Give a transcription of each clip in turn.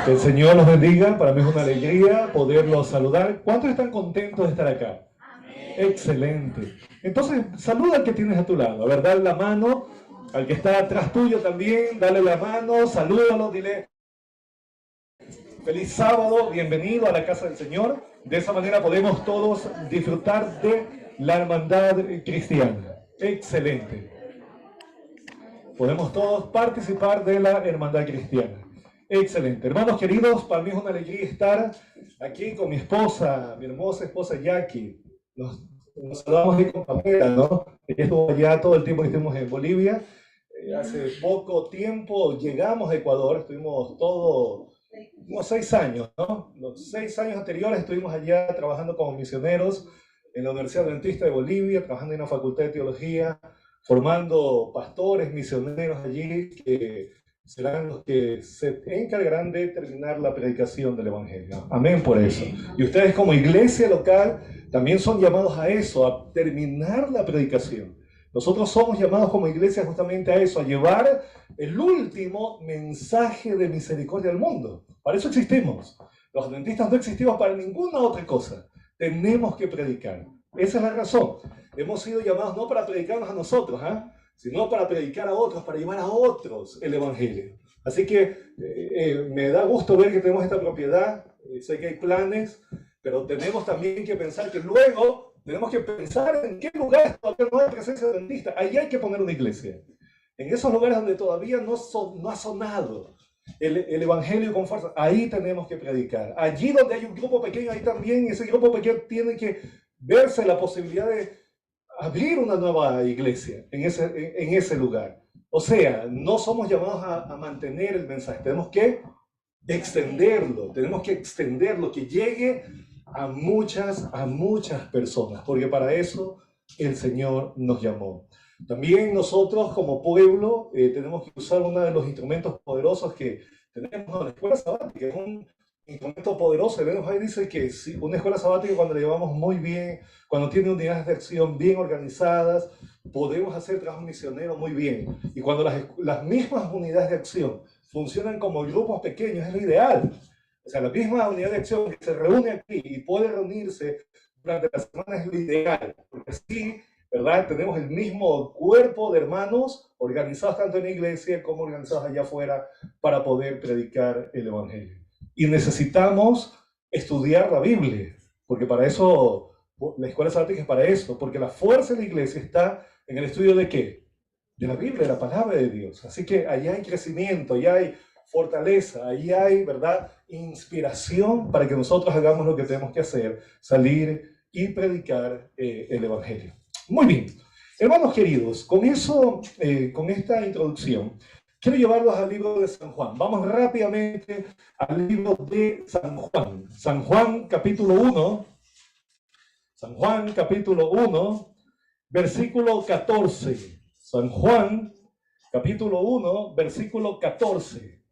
Que el Señor los bendiga. Para mí es una alegría poderlos saludar. ¿Cuántos están contentos de estar acá? Excelente. Entonces, saluda al que tienes a tu lado. A ver, dale la mano. Al que está atrás tuyo también, dale la mano, salúdalo, dile feliz sábado, bienvenido a la casa del Señor. De esa manera podemos todos disfrutar de la hermandad cristiana. Excelente. Podemos todos participar de la hermandad cristiana. Excelente. Hermanos queridos, para mí es una alegría estar aquí con mi esposa, mi hermosa esposa Jackie. Nos saludamos ahí con Pamela, ¿no? Ella estuvo allá todo el tiempo que estuvimos en Bolivia. Hace poco tiempo llegamos a Ecuador, estuvimos unos 6 años, ¿no? Los 6 años anteriores estuvimos allá trabajando como misioneros en la Universidad Adventista de Bolivia, trabajando en la Facultad de Teología, formando pastores, misioneros allí, que serán los que se encargarán de terminar la predicación del Evangelio. Amén por eso. Y ustedes como iglesia local también son llamados a eso, a terminar la predicación. Nosotros somos llamados como iglesia justamente a eso, a llevar el último mensaje de misericordia al mundo. Para eso existimos. Los adventistas no existimos para ninguna otra cosa. Tenemos que predicar. Esa es la razón. Hemos sido llamados no para predicarnos a nosotros, sino para predicar a otros, para llevar a otros el Evangelio. Así que me da gusto ver que tenemos esta propiedad. Sé que hay planes, pero tenemos también que pensar que luego tenemos que pensar en qué lugares todavía no hay presencia adventista. Ahí hay que poner una iglesia. En esos lugares donde todavía no ha sonado el Evangelio con fuerza, ahí tenemos que predicar. Allí donde hay un grupo pequeño, ahí también ese grupo pequeño tiene que verse la posibilidad de abrir una nueva iglesia en ese lugar. O sea, no somos llamados a mantener el mensaje, tenemos que extenderlo, que llegue a muchas personas, porque para eso el Señor nos llamó. También nosotros como pueblo tenemos que usar uno de los instrumentos poderosos que tenemos, la escuela sabática, es un instrumento poderoso. El Ellen White dice que sí, una escuela sabática cuando la llevamos muy bien, cuando tiene unidades de acción bien organizadas, podemos hacer trabajo misionero muy bien. Y cuando las mismas unidades de acción funcionan como grupos pequeños, es lo ideal. O sea, la misma unidad de acción que se reúne aquí y puede reunirse durante la semana es lo ideal, porque así, ¿verdad? Tenemos el mismo cuerpo de hermanos organizados tanto en la iglesia como organizados allá afuera para poder predicar el Evangelio. Y necesitamos estudiar la Biblia, porque para eso, la escuela sabática es para eso, porque la fuerza de la iglesia está en el estudio ¿de qué? De la Biblia, de la palabra de Dios. Así que allá hay crecimiento, allá hay fortaleza, ahí hay, ¿verdad?, inspiración para que nosotros hagamos lo que tenemos que hacer, salir y predicar el Evangelio. Muy bien, hermanos queridos, con esta introducción, quiero llevarlos al libro de San Juan. Vamos rápidamente al libro de San Juan. San Juan capítulo 1, San Juan capítulo 1, versículo 14. San Juan capítulo 1, versículo 14.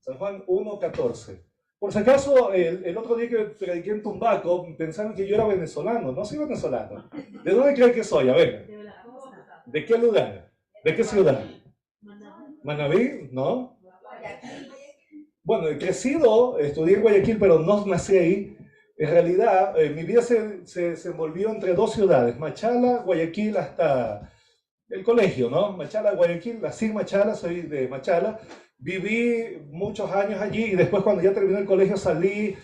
San Juan 1, 14. Por si acaso, el otro día que prediqué en Tumbaco, pensaron que yo era venezolano. No soy venezolano. ¿De dónde creen que soy? A ver. ¿De qué lugar? ¿De qué ciudad? ¿Manaví? ¿No? Bueno, he crecido, estudié en Guayaquil, pero no nací ahí. En realidad, mi vida se envolvió entre 2 ciudades, Machala, Guayaquil, hasta el colegio, ¿no? Machala, Guayaquil, nací en Machala, soy de Machala. Viví muchos años allí y después cuando ya terminé el colegio salí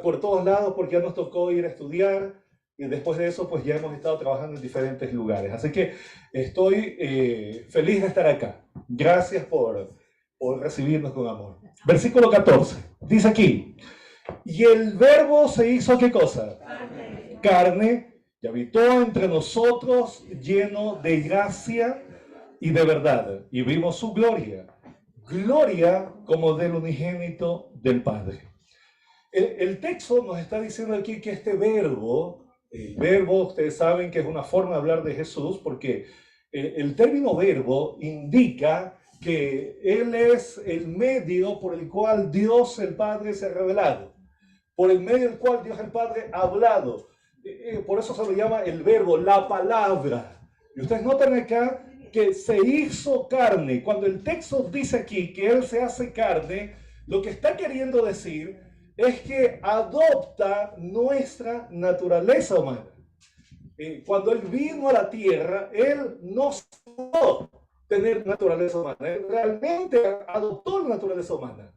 por todos lados porque ya nos tocó ir a estudiar y después de eso pues ya hemos estado trabajando en diferentes lugares. Así que estoy feliz de estar acá. Gracias por recibirnos con amor. Versículo 14. Dice aquí, y el verbo se hizo ¿qué cosa? Carne y habitó entre nosotros lleno de gracia y de verdad. Y vimos su gloria. Gloria como del unigénito del Padre. El texto nos está diciendo aquí que este verbo, el verbo, ustedes saben que es una forma de hablar de Jesús, porque el término verbo indica que Él es el medio por el cual Dios el Padre se ha revelado, por el medio del cual Dios el Padre ha hablado. Por eso se le llama el verbo, la palabra. Y ustedes notan acá que se hizo carne. Cuando el texto dice aquí que Él se hace carne, Lo que está queriendo decir es que adopta nuestra naturaleza humana. Cuando Él vino a la tierra, Él no solo tener naturaleza humana, Él realmente adoptó la naturaleza humana.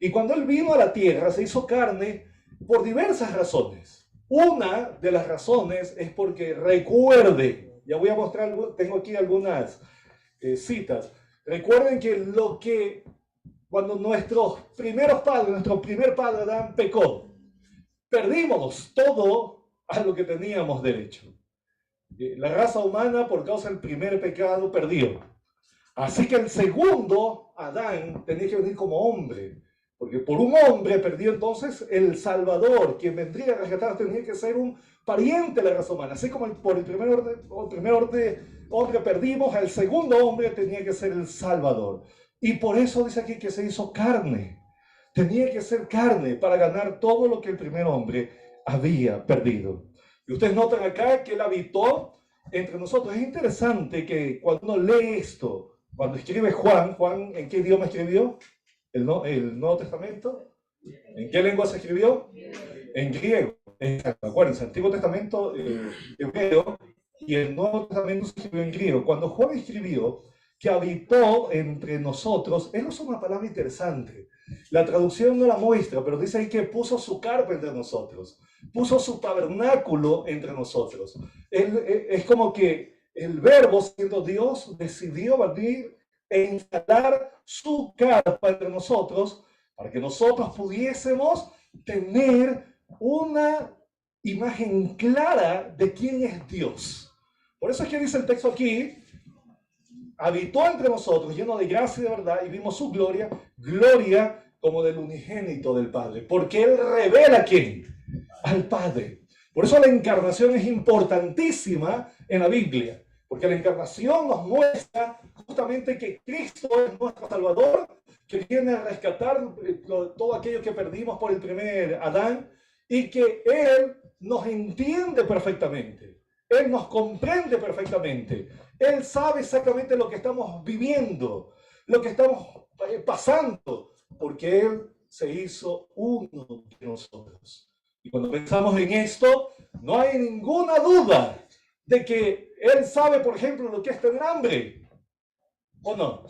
Y cuando Él vino a la tierra, se hizo carne por diversas razones. Una de las razones es porque recuerde, ya voy a mostrar, tengo aquí algunas citas. Recuerden que cuando nuestros primeros padres, nuestro primer padre Adán pecó, perdimos todo a lo que teníamos derecho. La raza humana, por causa del primer pecado, perdió. Así que el segundo, Adán, tenía que venir como hombre, porque por un hombre perdió entonces el Salvador, quien vendría a rescatar, tenía que ser un pariente de la raza humana. Así como por el primer hombre perdimos, el segundo hombre tenía que ser el Salvador. Y por eso dice aquí que se hizo carne. Tenía que ser carne para ganar todo lo que el primer hombre había perdido. Y ustedes notan acá que Él habitó entre nosotros. Es interesante que cuando uno lee esto, cuando escribe Juan, ¿en qué idioma escribió? ¿El Nuevo Testamento? ¿En qué lengua se escribió? En griego. Acuérdense, el Antiguo Testamento hebreo y el Nuevo Testamento se escribió en griego. Cuando Juan escribió que habitó entre nosotros, él usó una palabra interesante. La traducción no la muestra, pero dice ahí que puso su carpa entre nosotros, puso su tabernáculo entre nosotros. Es como que el Verbo, siendo Dios, decidió venir e instalar su carpa entre nosotros para que nosotros pudiésemos tener una imagen clara de quién es Dios. Por eso es que dice el texto aquí, habitó entre nosotros, lleno de gracia y de verdad, y vimos su gloria, gloria como del unigénito del Padre, porque Él revela ¿a quién? Al Padre. Por eso la encarnación es importantísima en la Biblia, porque la encarnación nos muestra justamente que Cristo es nuestro Salvador, que viene a rescatar todo aquello que perdimos por el primer Adán, y que Él nos entiende perfectamente, Él nos comprende perfectamente, Él sabe exactamente lo que estamos viviendo, lo que estamos pasando, porque Él se hizo uno de nosotros. Y cuando pensamos en esto, no hay ninguna duda de que Él sabe, por ejemplo, lo que es tener hambre, ¿o no?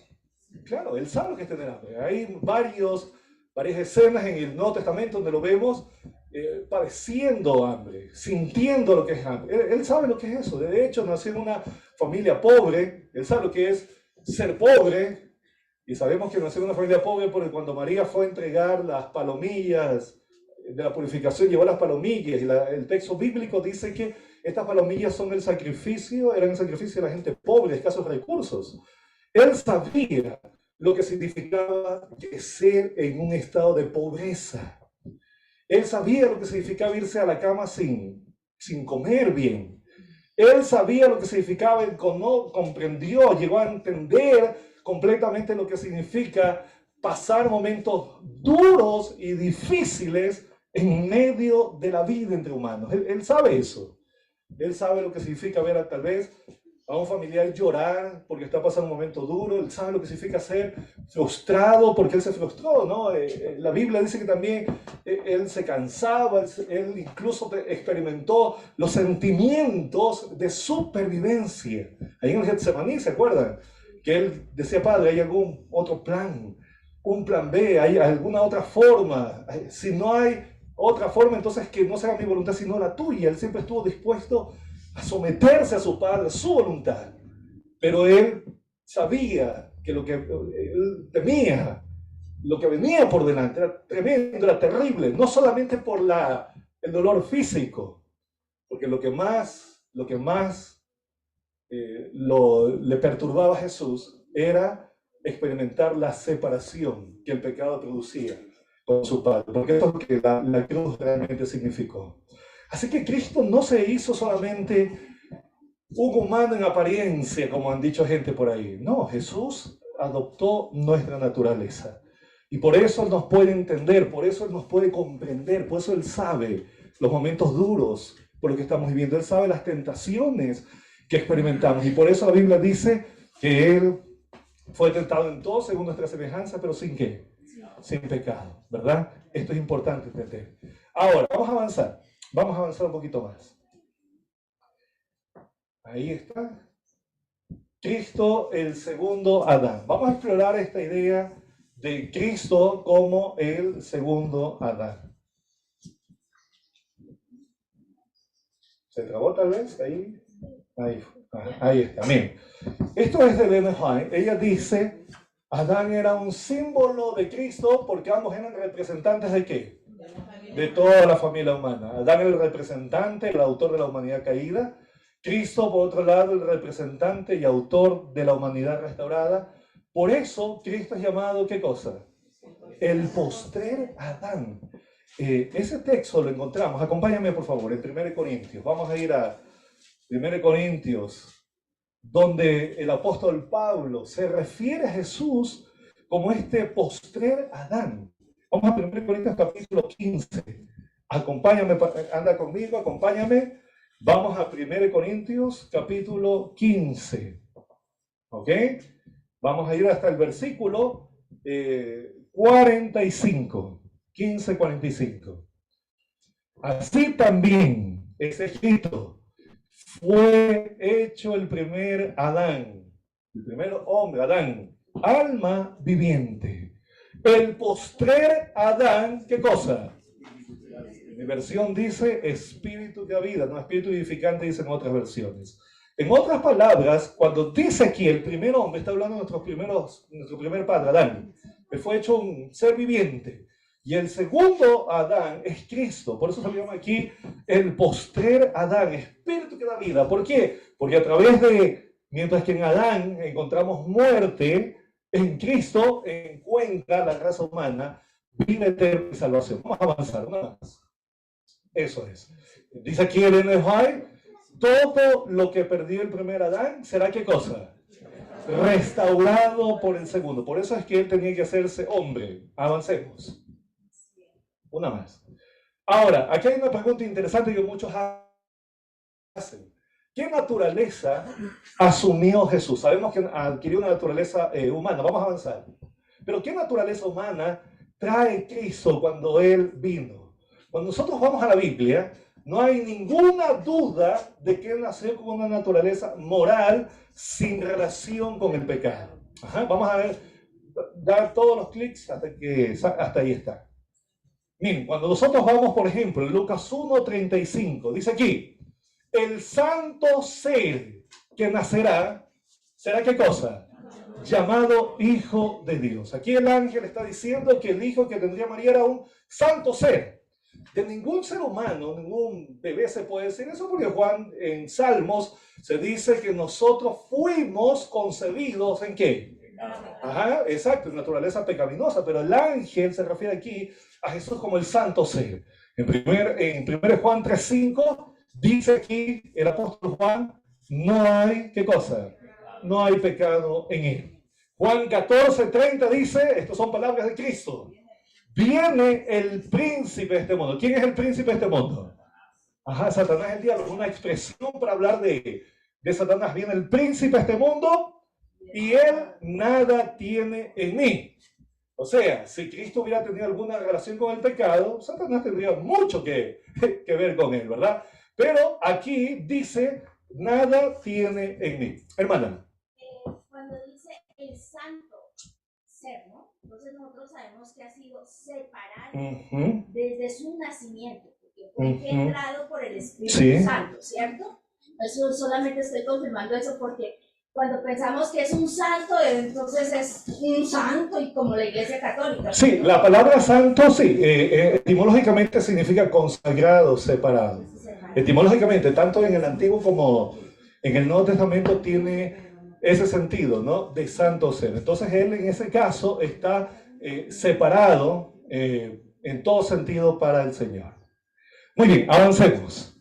Claro, Él sabe lo que es tener hambre. Hay varias escenas en el Nuevo Testamento donde lo vemos padeciendo hambre, sintiendo lo que es hambre. Él sabe lo que es eso. De hecho, nació en una familia pobre. Él sabe lo que es ser pobre. Y sabemos que nació en una familia pobre porque cuando María fue a entregar las palomillas de la purificación, llevó las palomillas. Y el texto bíblico dice que estas palomillas eran el sacrificio de la gente pobre, de escasos recursos. Él sabía lo que significaba crecer en un estado de pobreza. Él sabía lo que significaba irse a la cama sin comer bien. Él sabía lo que significaba, comprendió, llegó a entender completamente lo que significa pasar momentos duros y difíciles en medio de la vida entre humanos. Él sabe eso. Él sabe lo que significa ver tal vez a un familiar llorar porque está pasando un momento duro. Él sabe lo que significa ser frustrado porque él se frustró, ¿no? La Biblia dice que también él se cansaba, él incluso experimentó los sentimientos de supervivencia. Ahí en el Getsemaní, ¿se acuerdan? Que él decía, Padre, ¿hay algún otro plan? ¿Un plan B? ¿Hay alguna otra forma? Si no hay otra forma, entonces que no sea mi voluntad sino la tuya. Él siempre estuvo dispuesto a someterse a su Padre, a su voluntad. Pero él sabía que lo que él temía, lo que venía por delante, era tremendo, era terrible. No solamente por el dolor físico, porque lo que más le perturbaba a Jesús era experimentar la separación que el pecado producía con su Padre, porque eso es lo que la cruz realmente significó. Así que Cristo no se hizo solamente un humano en apariencia, como han dicho gente por ahí. No, Jesús adoptó nuestra naturaleza. Y por eso Él nos puede entender, por eso Él nos puede comprender, por eso Él sabe los momentos duros por los que estamos viviendo. Él sabe las tentaciones que experimentamos. Y por eso la Biblia dice que Él fue tentado en todo según nuestra semejanza, pero sin qué. sin pecado, ¿verdad? Esto es importante entender. Ahora, vamos a avanzar un poquito más. Ahí está. Cristo, el segundo Adán. Vamos a explorar esta idea de Cristo como el segundo Adán. ¿Se trabó tal vez? Ahí está. Miren, esto es de Ellen White. Ella dice, Adán era un símbolo de Cristo porque ambos eran representantes ¿de qué? De toda la familia humana. Adán era el representante, el autor de la humanidad caída. Cristo, por otro lado, el representante y autor de la humanidad restaurada. Por eso, Cristo es llamado, ¿qué cosa? El postrer Adán. Ese texto lo encontramos, acompáñame por favor, en 1 Corintios. Vamos a ir a 1 Corintios, donde el apóstol Pablo se refiere a Jesús como este postrer Adán. Vamos a 1 Corintios capítulo 15. Acompáñame, anda conmigo, acompáñame. Vamos a 1 Corintios capítulo 15. ¿Ok? Vamos a ir hasta el versículo 45. 15:45. Así también es escrito, fue hecho el primer Adán, el primer hombre, Adán, alma viviente. El postrer Adán, ¿qué cosa? Mi versión dice espíritu de vida, no espíritu vivificante, dicen otras versiones. En otras palabras, cuando dice aquí el primer hombre, está hablando de nuestro primer padre, Adán. Él fue hecho un ser viviente. Y el segundo Adán es Cristo. Por eso se llama aquí el postrer Adán, espíritu que da vida. ¿Por qué? Porque a través de, mientras que en Adán encontramos muerte, en Cristo encuentra la raza humana vida eterna y salvación. Vamos a avanzar una más. Eso es. Dice aquí el N.J. todo lo que perdió el primer Adán, ¿será qué cosa? Restaurado por el segundo. Por eso es que él tenía que hacerse hombre. Avancemos. Una más. Ahora, aquí hay una pregunta interesante que muchos hacen. ¿Qué naturaleza asumió Jesús? Sabemos que adquirió una naturaleza humana. Vamos a avanzar. Pero ¿qué naturaleza humana trae Cristo cuando Él vino? Cuando nosotros vamos a la Biblia, no hay ninguna duda de que Él nació con una naturaleza moral sin relación con el pecado. Ajá, vamos a ver, dar todos los clics hasta ahí está. Miren, cuando nosotros vamos, por ejemplo, en Lucas 1:35, dice aquí, el santo ser que nacerá, ¿será qué cosa? Llamado Hijo de Dios. Aquí el ángel está diciendo que el hijo que tendría María era un santo ser. De ningún ser humano, ningún bebé se puede decir eso, porque Juan en Salmos se dice que nosotros fuimos concebidos ¿en qué? Ajá, exacto, en naturaleza pecaminosa, pero el ángel se refiere aquí a Jesús como el santo ser. En 1 Juan 3:5 dice aquí el apóstol Juan, no hay, ¿qué cosa? No hay pecado en él. Juan 14:30 dice, estas son palabras de Cristo, viene el príncipe de este mundo. ¿Quién es el príncipe de este mundo? Ajá, Satanás el diablo, una expresión para hablar de Satanás. Viene el príncipe de este mundo y él nada tiene en mí. O sea, si Cristo hubiera tenido alguna relación con el pecado, Satanás tendría mucho que ver con él, ¿verdad? Pero aquí dice, nada tiene en mí. Hermana. Cuando dice el santo ser, ¿no? Entonces nosotros sabemos que ha sido separado desde su nacimiento, porque fue engendrado por el Espíritu Santo, ¿cierto? Eso solamente estoy confirmando eso porque cuando pensamos que es un santo, entonces es un santo y como la Iglesia Católica. Sí, la palabra santo, sí, etimológicamente significa consagrado, separado. Etimológicamente, tanto en el Antiguo como en el Nuevo Testamento tiene ese sentido, ¿no? De santo ser. Entonces él en ese caso está separado en todo sentido para el Señor. Muy bien, avancemos.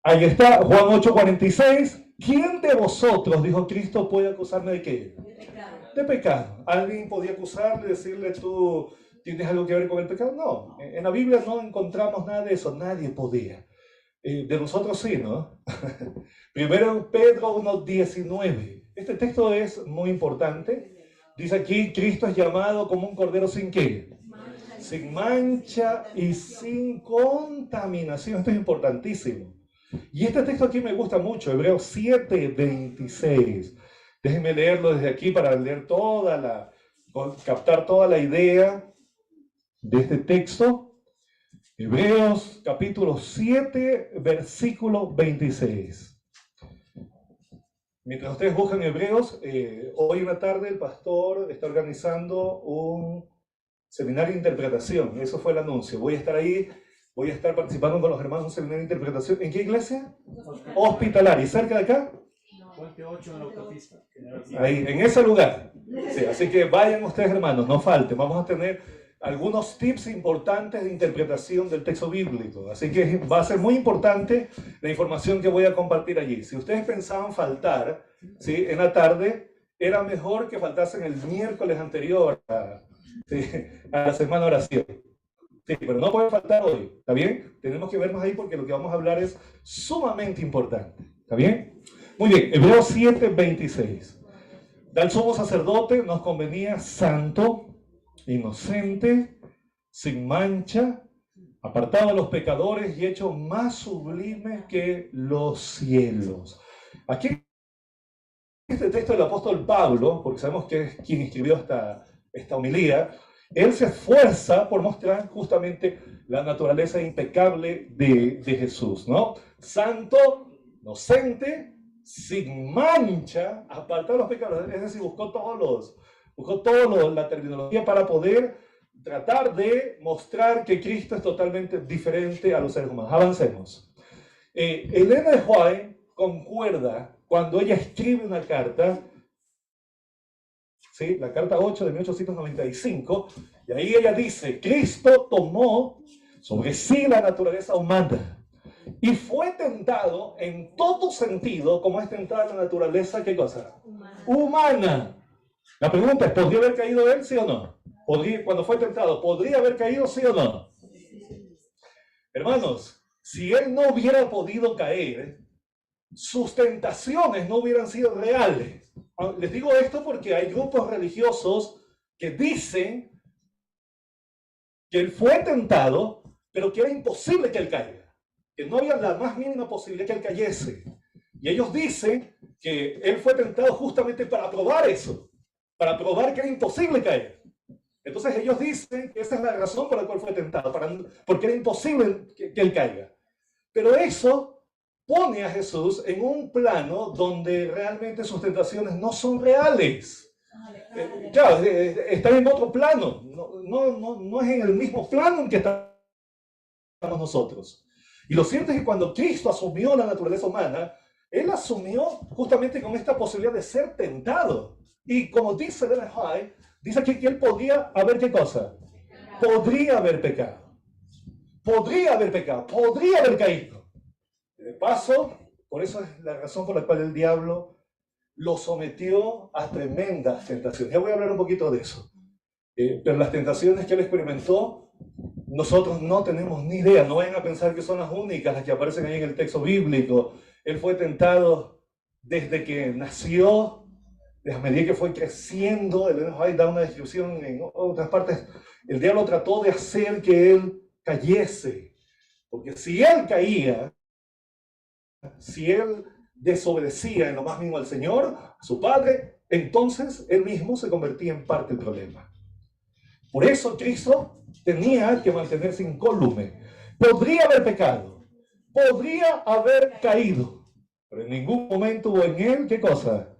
Ahí está, Juan 8:46. ¿Quién de vosotros, dijo Cristo, puede acusarme de qué? De pecado. De pecado. ¿Alguien podía acusarle, decirle tú tienes algo que ver con el pecado? No, en la Biblia no encontramos nada de eso, nadie podía. De nosotros sí, ¿no? Primero Pedro 1:19. Este texto es muy importante. Dice aquí, Cristo es llamado como un cordero sin qué. Sin mancha y sin contaminación. Esto es importantísimo. Y este texto aquí me gusta mucho, Hebreos 7:26. Déjenme leerlo desde aquí para leer captar toda la idea de este texto. Hebreos capítulo 7, versículo 26. Mientras ustedes buscan Hebreos, hoy en la tarde el pastor está organizando un seminario de interpretación. Eso fue el anuncio. Voy a estar ahí, voy a estar participando con los hermanos en un seminario de interpretación. ¿En qué iglesia? Hospitalaria. ¿Cerca de acá? Puente 8 en la autopista. Ahí, en ese lugar. Sí, así que vayan ustedes, hermanos, no falten. Vamos a tener algunos tips importantes de interpretación del texto bíblico. Así que va a ser muy importante la información que voy a compartir allí. Si ustedes pensaban faltar, ¿sí?, en la tarde, era mejor que faltasen el miércoles anterior a la semana de oración. Sí, pero no puede faltar hoy, ¿está bien? Tenemos que vernos ahí porque lo que vamos a hablar es sumamente importante, ¿está bien? Muy bien, Hebreos 7:26. Al sumo sacerdote nos convenía santo, inocente, sin mancha, apartado de los pecadores y hecho más sublime que los cielos. Aquí este texto del apóstol Pablo, porque sabemos que es quien escribió esta homilía, él se esfuerza por mostrar justamente la naturaleza impecable de Jesús, ¿no? Santo, inocente, sin mancha, apartado de los pecadores. Es decir, buscó la terminología para poder tratar de mostrar que Cristo es totalmente diferente a los seres humanos. Avancemos. Elena de White concuerda cuando ella escribe una carta, ¿sí?, la carta 8 de 1895, y ahí ella dice, Cristo tomó sobre sí la naturaleza humana y fue tentado en todo sentido como es tentada la naturaleza, ¿qué cosa? Humana. La pregunta es, ¿podría haber caído él, sí o no? Cuando fue tentado, ¿podría haber caído, sí o no? Hermanos, si él no hubiera podido caer, sus tentaciones no hubieran sido reales. Les digo esto porque hay grupos religiosos que dicen que él fue tentado, pero que era imposible que él caiga, que no había la más mínima posibilidad que él cayese. Y ellos dicen que él fue tentado justamente para probar eso, para probar que era imposible caer. Entonces ellos dicen que esa es la razón por la cual fue tentado, porque era imposible que él caiga. Pero eso pone a Jesús en un plano donde realmente sus tentaciones no son reales. Claro, está en otro plano, no es en el mismo plano en que estamos nosotros. Y lo cierto es que cuando Cristo asumió la naturaleza humana, él asumió justamente con esta posibilidad de ser tentado. Y como dice Ellen White, dice aquí que él podría haber, ¿qué cosa? Podría haber pecado. Podría haber pecado, podría haber caído. De paso, por eso es la razón por la cual el diablo lo sometió a tremendas tentaciones. Ya voy a hablar un poquito de eso. Pero las tentaciones que él experimentó, nosotros no tenemos ni idea. No vayan a pensar que son las únicas las que aparecen ahí en el texto bíblico. Él fue tentado desde que nació, a medida que fue creciendo. Ellen White da una descripción en otras partes. El diablo trató de hacer que él cayese. Porque si él caía, si él desobedecía en lo más mínimo al Señor, a su Padre, entonces él mismo se convertía en parte del problema. Por eso Cristo tenía que mantenerse incólume. Podría haber pecado, podría haber caído, pero en ningún momento hubo en él, ¿qué cosa?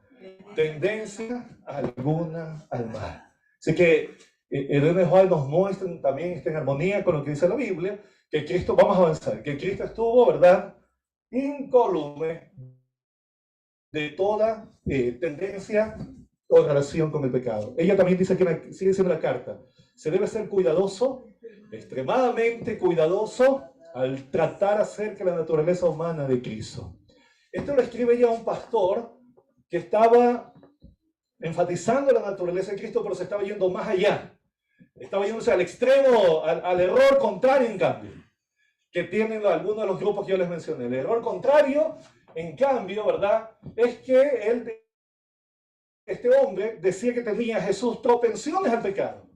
Tendencia alguna al mal. Así que Ellen White nos muestra también, está en armonía con lo que dice la Biblia, que Cristo, vamos a avanzar, que Cristo estuvo, ¿verdad?, incólume de toda tendencia o relación con el pecado. Ella también dice que sigue diciendo la carta, se debe ser cuidadoso, extremadamente cuidadoso al tratar acerca de la naturaleza humana de Cristo. Esto lo escribe ella a un pastor que estaba enfatizando la naturaleza de Cristo, pero se estaba yendo más allá. Estaba yéndose al extremo, al error contrario, en cambio, que tienen algunos de los grupos que yo les mencioné. El error contrario, en cambio, ¿verdad?, es que él este hombre decía que tenía Jesús propensiones al pecado,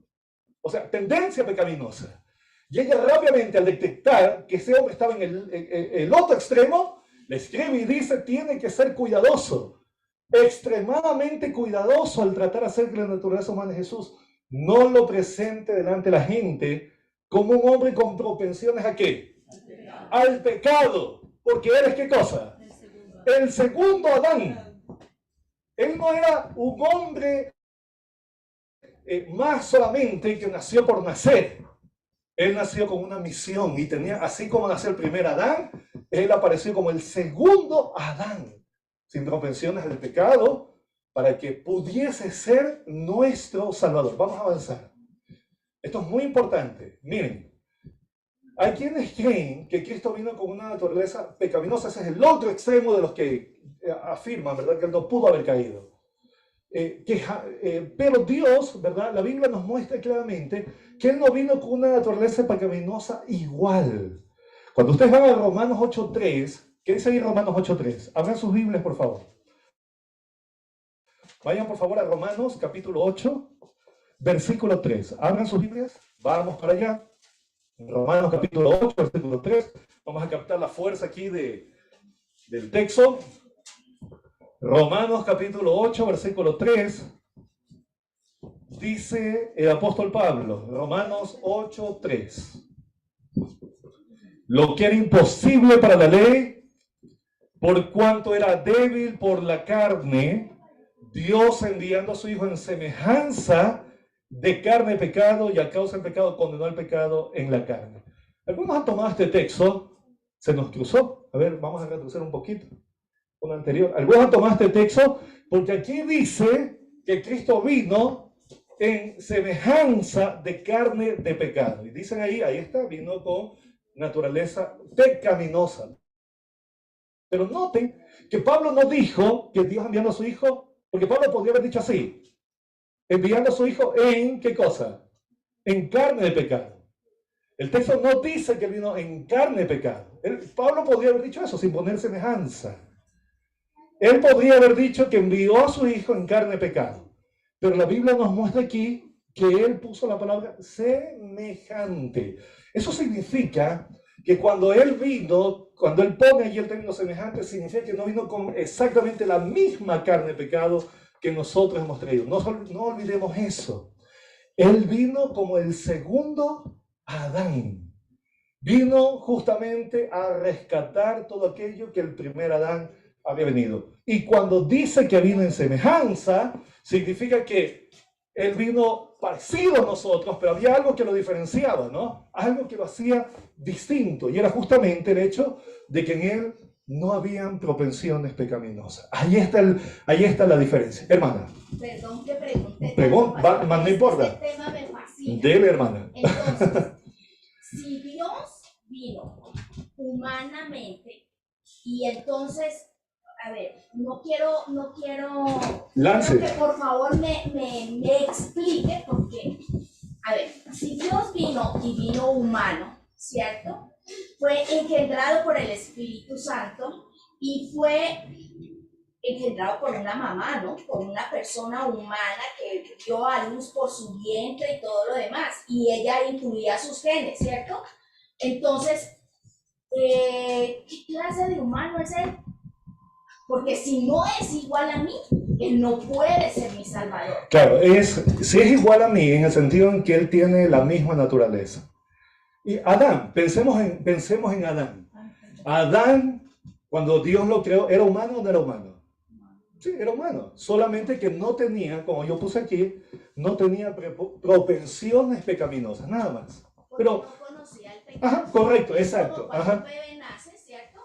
o sea, tendencia pecaminosa. Y ella rápidamente, al detectar que ese hombre estaba en el otro extremo, le escribe y dice, tiene que ser cuidadoso, extremadamente cuidadoso al tratar acerca de la naturaleza humana de Jesús. No lo presente delante de la gente como un hombre con propensiones ¿a qué? Al pecado. Porque él es ¿qué cosa? El segundo Adán. Él no era un hombre más solamente que nació por nacer. Él nació con una misión y tenía, así como nació el primer Adán, él apareció como el segundo Adán, sin propensiones al pecado, para que pudiese ser nuestro Salvador. Vamos a avanzar. Esto es muy importante. Miren, hay quienes creen que Cristo vino con una naturaleza pecaminosa. Ese es el otro extremo de los que afirman, ¿verdad?, que él no pudo haber caído. Pero Dios, ¿verdad?, la Biblia nos muestra claramente que él no vino con una naturaleza pecaminosa igual. Cuando ustedes van a Romanos 8.3, ¿qué dice ahí Romanos 8.3? Abran sus Biblias, por favor. Vayan, por favor, a Romanos, capítulo 8, versículo 3. Abran sus Biblias, vamos para allá. Romanos, capítulo 8, versículo 3. Vamos a captar la fuerza aquí del texto. Romanos, capítulo 8, versículo 3. Dice el apóstol Pablo, Romanos 8, 3. Lo que era imposible para la ley, por cuanto era débil por la carne, Dios enviando a su Hijo en semejanza de carne pecado, y a causa del pecado condenó al pecado en la carne. Algunos han tomado este texto, se nos cruzó. A ver, vamos a retroceder un poquito. Con el anterior. Algunos han tomado este texto porque aquí dice que Cristo vino en semejanza de carne de pecado. Y dicen ahí está, vino con naturaleza pecaminosa. Pero noten que Pablo no dijo que Dios enviando a su Hijo, porque Pablo podría haber dicho así, enviando a su Hijo en, ¿qué cosa? En carne de pecado. El texto no dice que vino en carne de pecado. Pablo podría haber dicho eso sin poner semejanza. Él podría haber dicho que envió a su Hijo en carne de pecado. Pero la Biblia nos muestra aquí que él puso la palabra semejante. Eso significa que cuando él vino, cuando él pone allí el término semejante, significa que no vino con exactamente la misma carne de pecado que nosotros hemos traído. No olvidemos eso. Él vino como el segundo Adán. Vino justamente a rescatar todo aquello que el primer Adán había venido. Y cuando dice que vino en semejanza, significa que él vino parecido a nosotros, pero había algo que lo diferenciaba, ¿no? Algo que lo hacía distinto. Y era justamente el hecho de que en él no habían propensiones pecaminosas. Ahí está la diferencia. Hermana. Perdón que pregunte. No importa. Este tema me fascina. Dele, hermana. Entonces, si Dios vino humanamente y entonces, a ver, no quiero Lance. que por favor me explique porque, a ver, si Dios vino humano, ¿cierto? Fue engendrado por el Espíritu Santo y fue engendrado por una mamá, ¿no? Por una persona humana que dio a luz por su vientre y todo lo demás, y ella incluía sus genes, ¿cierto? Entonces, ¿qué clase de humano es él? Porque si no es igual a mí, él no puede ser mi salvador. Claro, si es igual a mí en el sentido en que él tiene la misma naturaleza. Y Adán, pensemos en Adán. Adán, cuando Dios lo creó, ¿era humano o no era humano? Sí, era humano. Solamente que no tenía, como yo puse aquí, no tenía propensiones pecaminosas, nada más. Pero, no conocía el pecado. Ajá, correcto, exacto. Cuando un bebé nace, ¿cierto?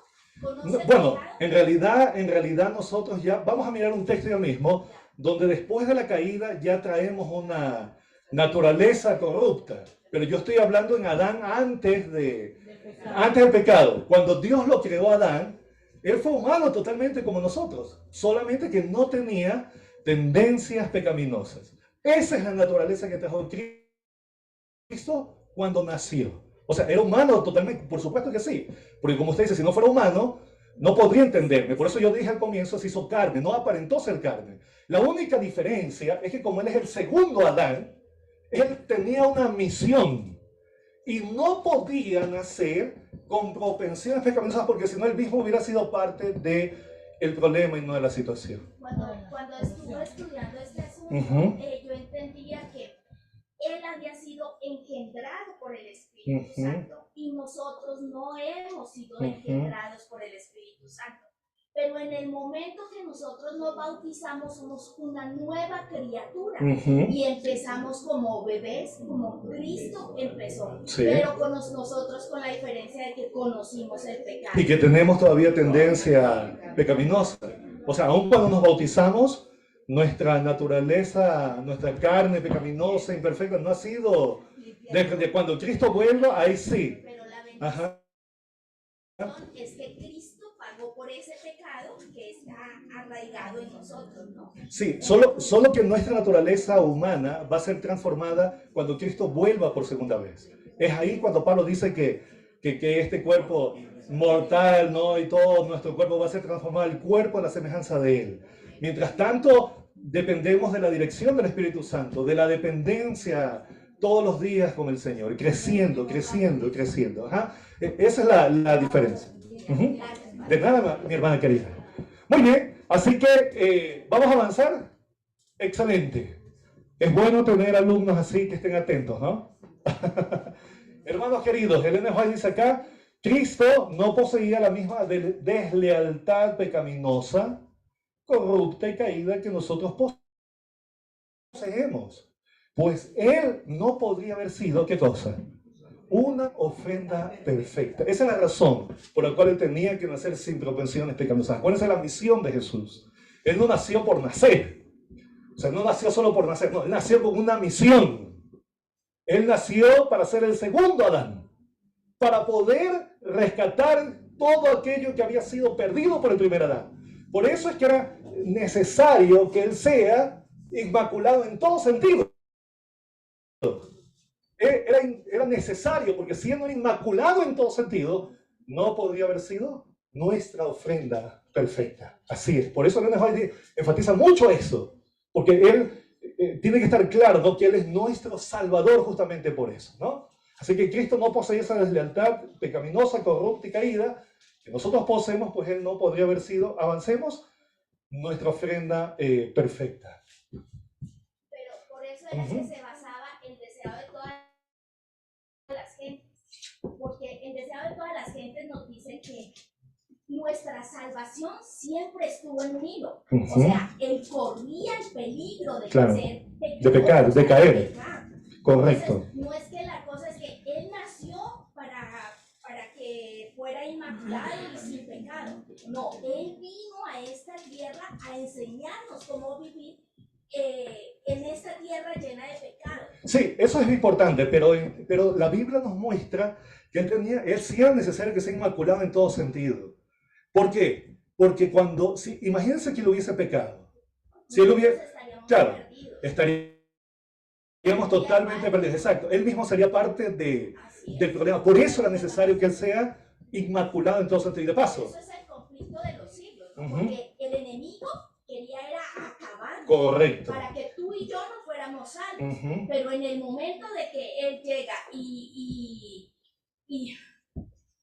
Bueno, en realidad nosotros ya, vamos a mirar un texto ya mismo, donde después de la caída ya traemos una naturaleza corrupta. Pero yo estoy hablando en Adán antes del pecado. Cuando Dios lo creó a Adán, él fue humano totalmente como nosotros, solamente que no tenía tendencias pecaminosas. Esa es la naturaleza que trajo Cristo cuando nació. O sea, era humano totalmente, por supuesto que sí, porque como usted dice, si no fuera humano, No podría entenderme. Por eso yo dije al comienzo, se hizo carne, no aparentó ser carne. La única diferencia es que como él es el segundo Adán, él tenía una misión y no podía nacer con propensiones pecaminosas porque si no él mismo hubiera sido parte del problema y no de la situación. Cuando estuve estudiando este asunto, yo entendía que él había sido engendrado por el Espíritu Santo y nosotros no hemos sido engendrados por el Espíritu Santo. Pero en el momento que nosotros nos bautizamos somos una nueva criatura y empezamos como bebés, como Cristo empezó, pero con nosotros con la diferencia de que conocimos el pecado. Y que tenemos todavía tendencia pecaminosa. O sea, aun cuando nos bautizamos, nuestra naturaleza, nuestra carne pecaminosa, imperfecta, no ha sido de cuando Cristo vuelva, ahí sí. Pero la bendición es que Cristo pagó por ese pecado que está arraigado en nosotros, ¿no? Sí, solo que nuestra naturaleza humana va a ser transformada cuando Cristo vuelva por segunda vez. Es ahí cuando Pablo dice que este cuerpo mortal, ¿no? Y todo nuestro cuerpo va a ser transformado al cuerpo a la semejanza de Él. Mientras tanto, dependemos de la dirección del Espíritu Santo, de la dependencia todos los días con el Señor, creciendo. Esa es la diferencia. De nada, mi hermana querida. Muy bien, así que vamos a avanzar. Excelente. Es bueno tener alumnos así que estén atentos, ¿no? Hermanos queridos, Elena White dice acá, Cristo no poseía la misma deslealtad pecaminosa, corrupta y caída que nosotros poseemos. Pues Él no podría haber sido, ¿qué cosa? Una ofrenda perfecta. Esa es la razón por la cual Él tenía que nacer sin propensiones pecaminosas. ¿Cuál es la misión de Jesús? Él no nació por nacer. O sea, no nació solo por nacer, no, Él nació con una misión. Él nació para ser el segundo Adán, para poder rescatar todo aquello que había sido perdido por el primer Adán. Por eso es que era necesario que Él sea inmaculado en todo sentido. Era necesario, porque siendo inmaculado en todo sentido, no podría haber sido nuestra ofrenda perfecta. Así es. Por eso Elena White enfatiza mucho eso, porque Él tiene que estar claro, ¿no? Que Él es nuestro Salvador justamente por eso, ¿no? Así que Cristo no posee esa deslealtad pecaminosa, corrupta y caída que nosotros poseemos, pues Él no podría haber sido, avancemos, nuestra ofrenda perfecta. Pero por eso era que se basaba el deseo de todas las gentes, porque el deseo de todas las gentes nos dice que nuestra salvación siempre estuvo en un hilo. O sea, Él corría el peligro de ser de pecar, de caer. Correcto. Entonces, no es que la cosa es que Él nació para que fuera inmaculado y sin pecado. No, Él vino a esta tierra a enseñarnos cómo vivir en esta tierra llena de pecado. Sí, eso es importante, pero la Biblia nos muestra que Él sí era necesario que sea inmaculado en todo sentido. ¿Por qué? Porque imagínense que Él hubiese pecado. Si Él hubiese, claro, estaríamos totalmente perdidos. Exacto. Él mismo sería parte del problema. Por eso era necesario que Él sea inmaculado en todo sentido. Y de paso. Eso es el conflicto de los siglos, ¿no? Porque el enemigo quería acabar. Correcto. Para que tú y yo no fuéramos salvos. Pero en el momento de que Él llega y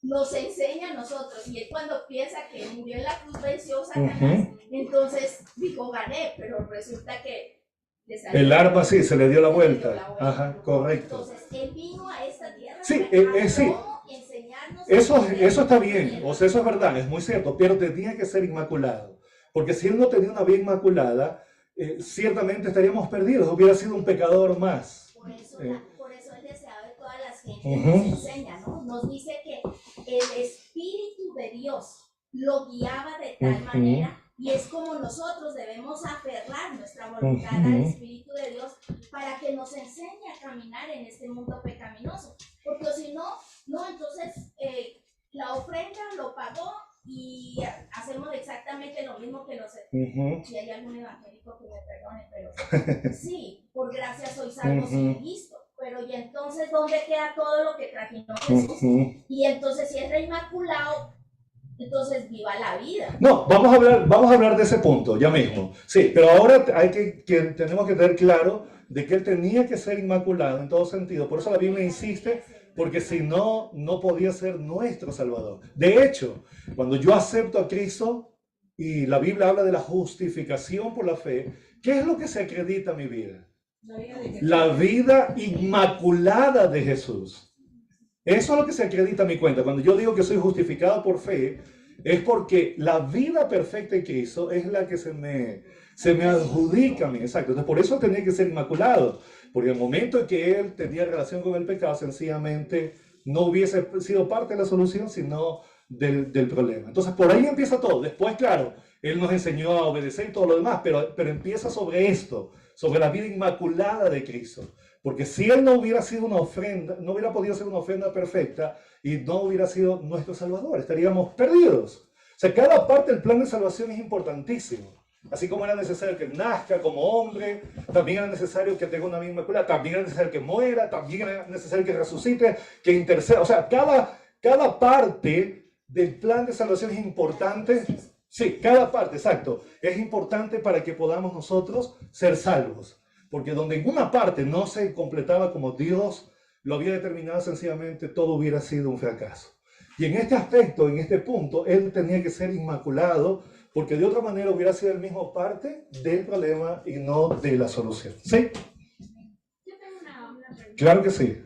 nos enseña a nosotros, y Él cuando piensa que murió en la cruz venció a Satanás, entonces dijo gané, pero resulta que el arma sí, se le dio la vuelta. Ajá, correcto. Entonces Él vino a esta tierra sí, sí. Enseñarnos. Eso está bien, o sea, eso es verdad, es muy cierto, pero tenía que ser inmaculado, porque si Él no tenía una vida inmaculada, ciertamente estaríamos perdidos, hubiera sido un pecador más. Por eso el deseo de todas las gentes nos enseña, ¿no? Nos dice que el Espíritu de Dios lo guiaba de tal manera, y es como nosotros debemos aferrar nuestra voluntad al Espíritu de Dios para que nos enseñe a caminar en este mundo pecaminoso. Porque si no, entonces la ofrenda lo pagó y hacemos exactamente lo mismo que los... Si hay algún evangélico que me perdone, pero sí, por gracia soy salvo y listo. Pero y entonces, ¿dónde queda todo lo que trajinó Jesús? Y entonces, si es el inmaculado, entonces viva la vida. No, vamos a hablar de ese punto ya mismo. Sí, pero ahora tenemos que tener claro de que él tenía que ser inmaculado en todo sentido. Por eso la Biblia insiste, porque si no, no podía ser nuestro Salvador. De hecho, cuando yo acepto a Cristo y la Biblia habla de la justificación por la fe, ¿qué es lo que se acredita a mi vida? La vida inmaculada de Jesús. Eso es lo que se acredita a mi cuenta. Cuando yo digo que soy justificado por fe, es porque la vida perfecta de Cristo es la que se me adjudica a mí. Exacto. Entonces, por eso tenía que ser inmaculado. Porque el momento en que él tenía relación con el pecado, sencillamente no hubiese sido parte de la solución, sino del problema. Entonces, por ahí empieza todo. Después, claro, él nos enseñó a obedecer y todo lo demás, pero empieza sobre esto, sobre la vida inmaculada de Cristo. Porque si él no hubiera sido una ofrenda, no hubiera podido ser una ofrenda perfecta y no hubiera sido nuestro Salvador, estaríamos perdidos. O sea, cada parte del plan de salvación es importantísimo. Así como era necesario que nazca como hombre, también era necesario que tenga una vida inmaculada, también era necesario que muera, también era necesario que resucite, que interceda. O sea, cada parte del plan de salvación es importante. Sí, cada parte, exacto. Es importante para que podamos nosotros ser salvos. Porque donde en una parte no se completaba como Dios lo había determinado, sencillamente todo hubiera sido un fracaso. Y en este aspecto, en este punto, él tenía que ser inmaculado, porque de otra manera hubiera sido el mismo parte del problema y no de la solución. ¿Sí? Yo tengo una pregunta. Claro que sí.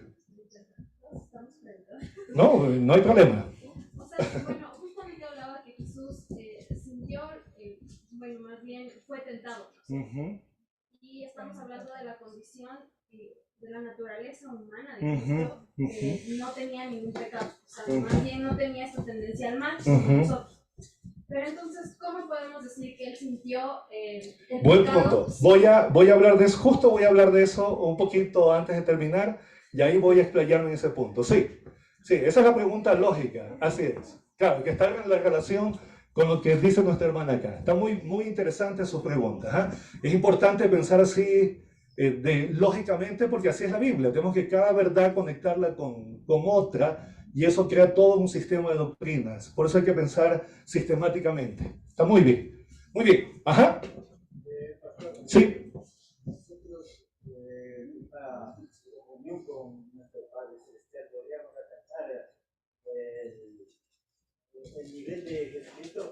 No, no hay problema. O sea, bueno, justamente hablaba que Jesús sintió, bueno, más bien fue tentado. Y estamos hablando de la condición de la naturaleza humana de Cristo, que no tenía ningún pecado. O sea, más bien no tenía esta tendencia al mal como nosotros. Pero entonces, ¿cómo podemos decir que él sintió el Buen pecado? punto. Voy a hablar de eso, justo voy a hablar de eso un poquito antes de terminar, y ahí voy a explayarme en ese punto. Sí, esa es la pregunta lógica, así es. Claro, que está en la relación con lo que dice nuestra hermana acá. Está muy interesante su pregunta. Es importante pensar así lógicamente, porque así es la Biblia. Tenemos que cada verdad conectarla con otra, y eso crea todo un sistema de doctrinas. Por eso hay que pensar sistemáticamente. Está muy bien. Muy bien. Ajá. Sí. Nosotros, una reunión con nuestro Padre Celestial, podríamos alcanzar el nivel de Jesucristo.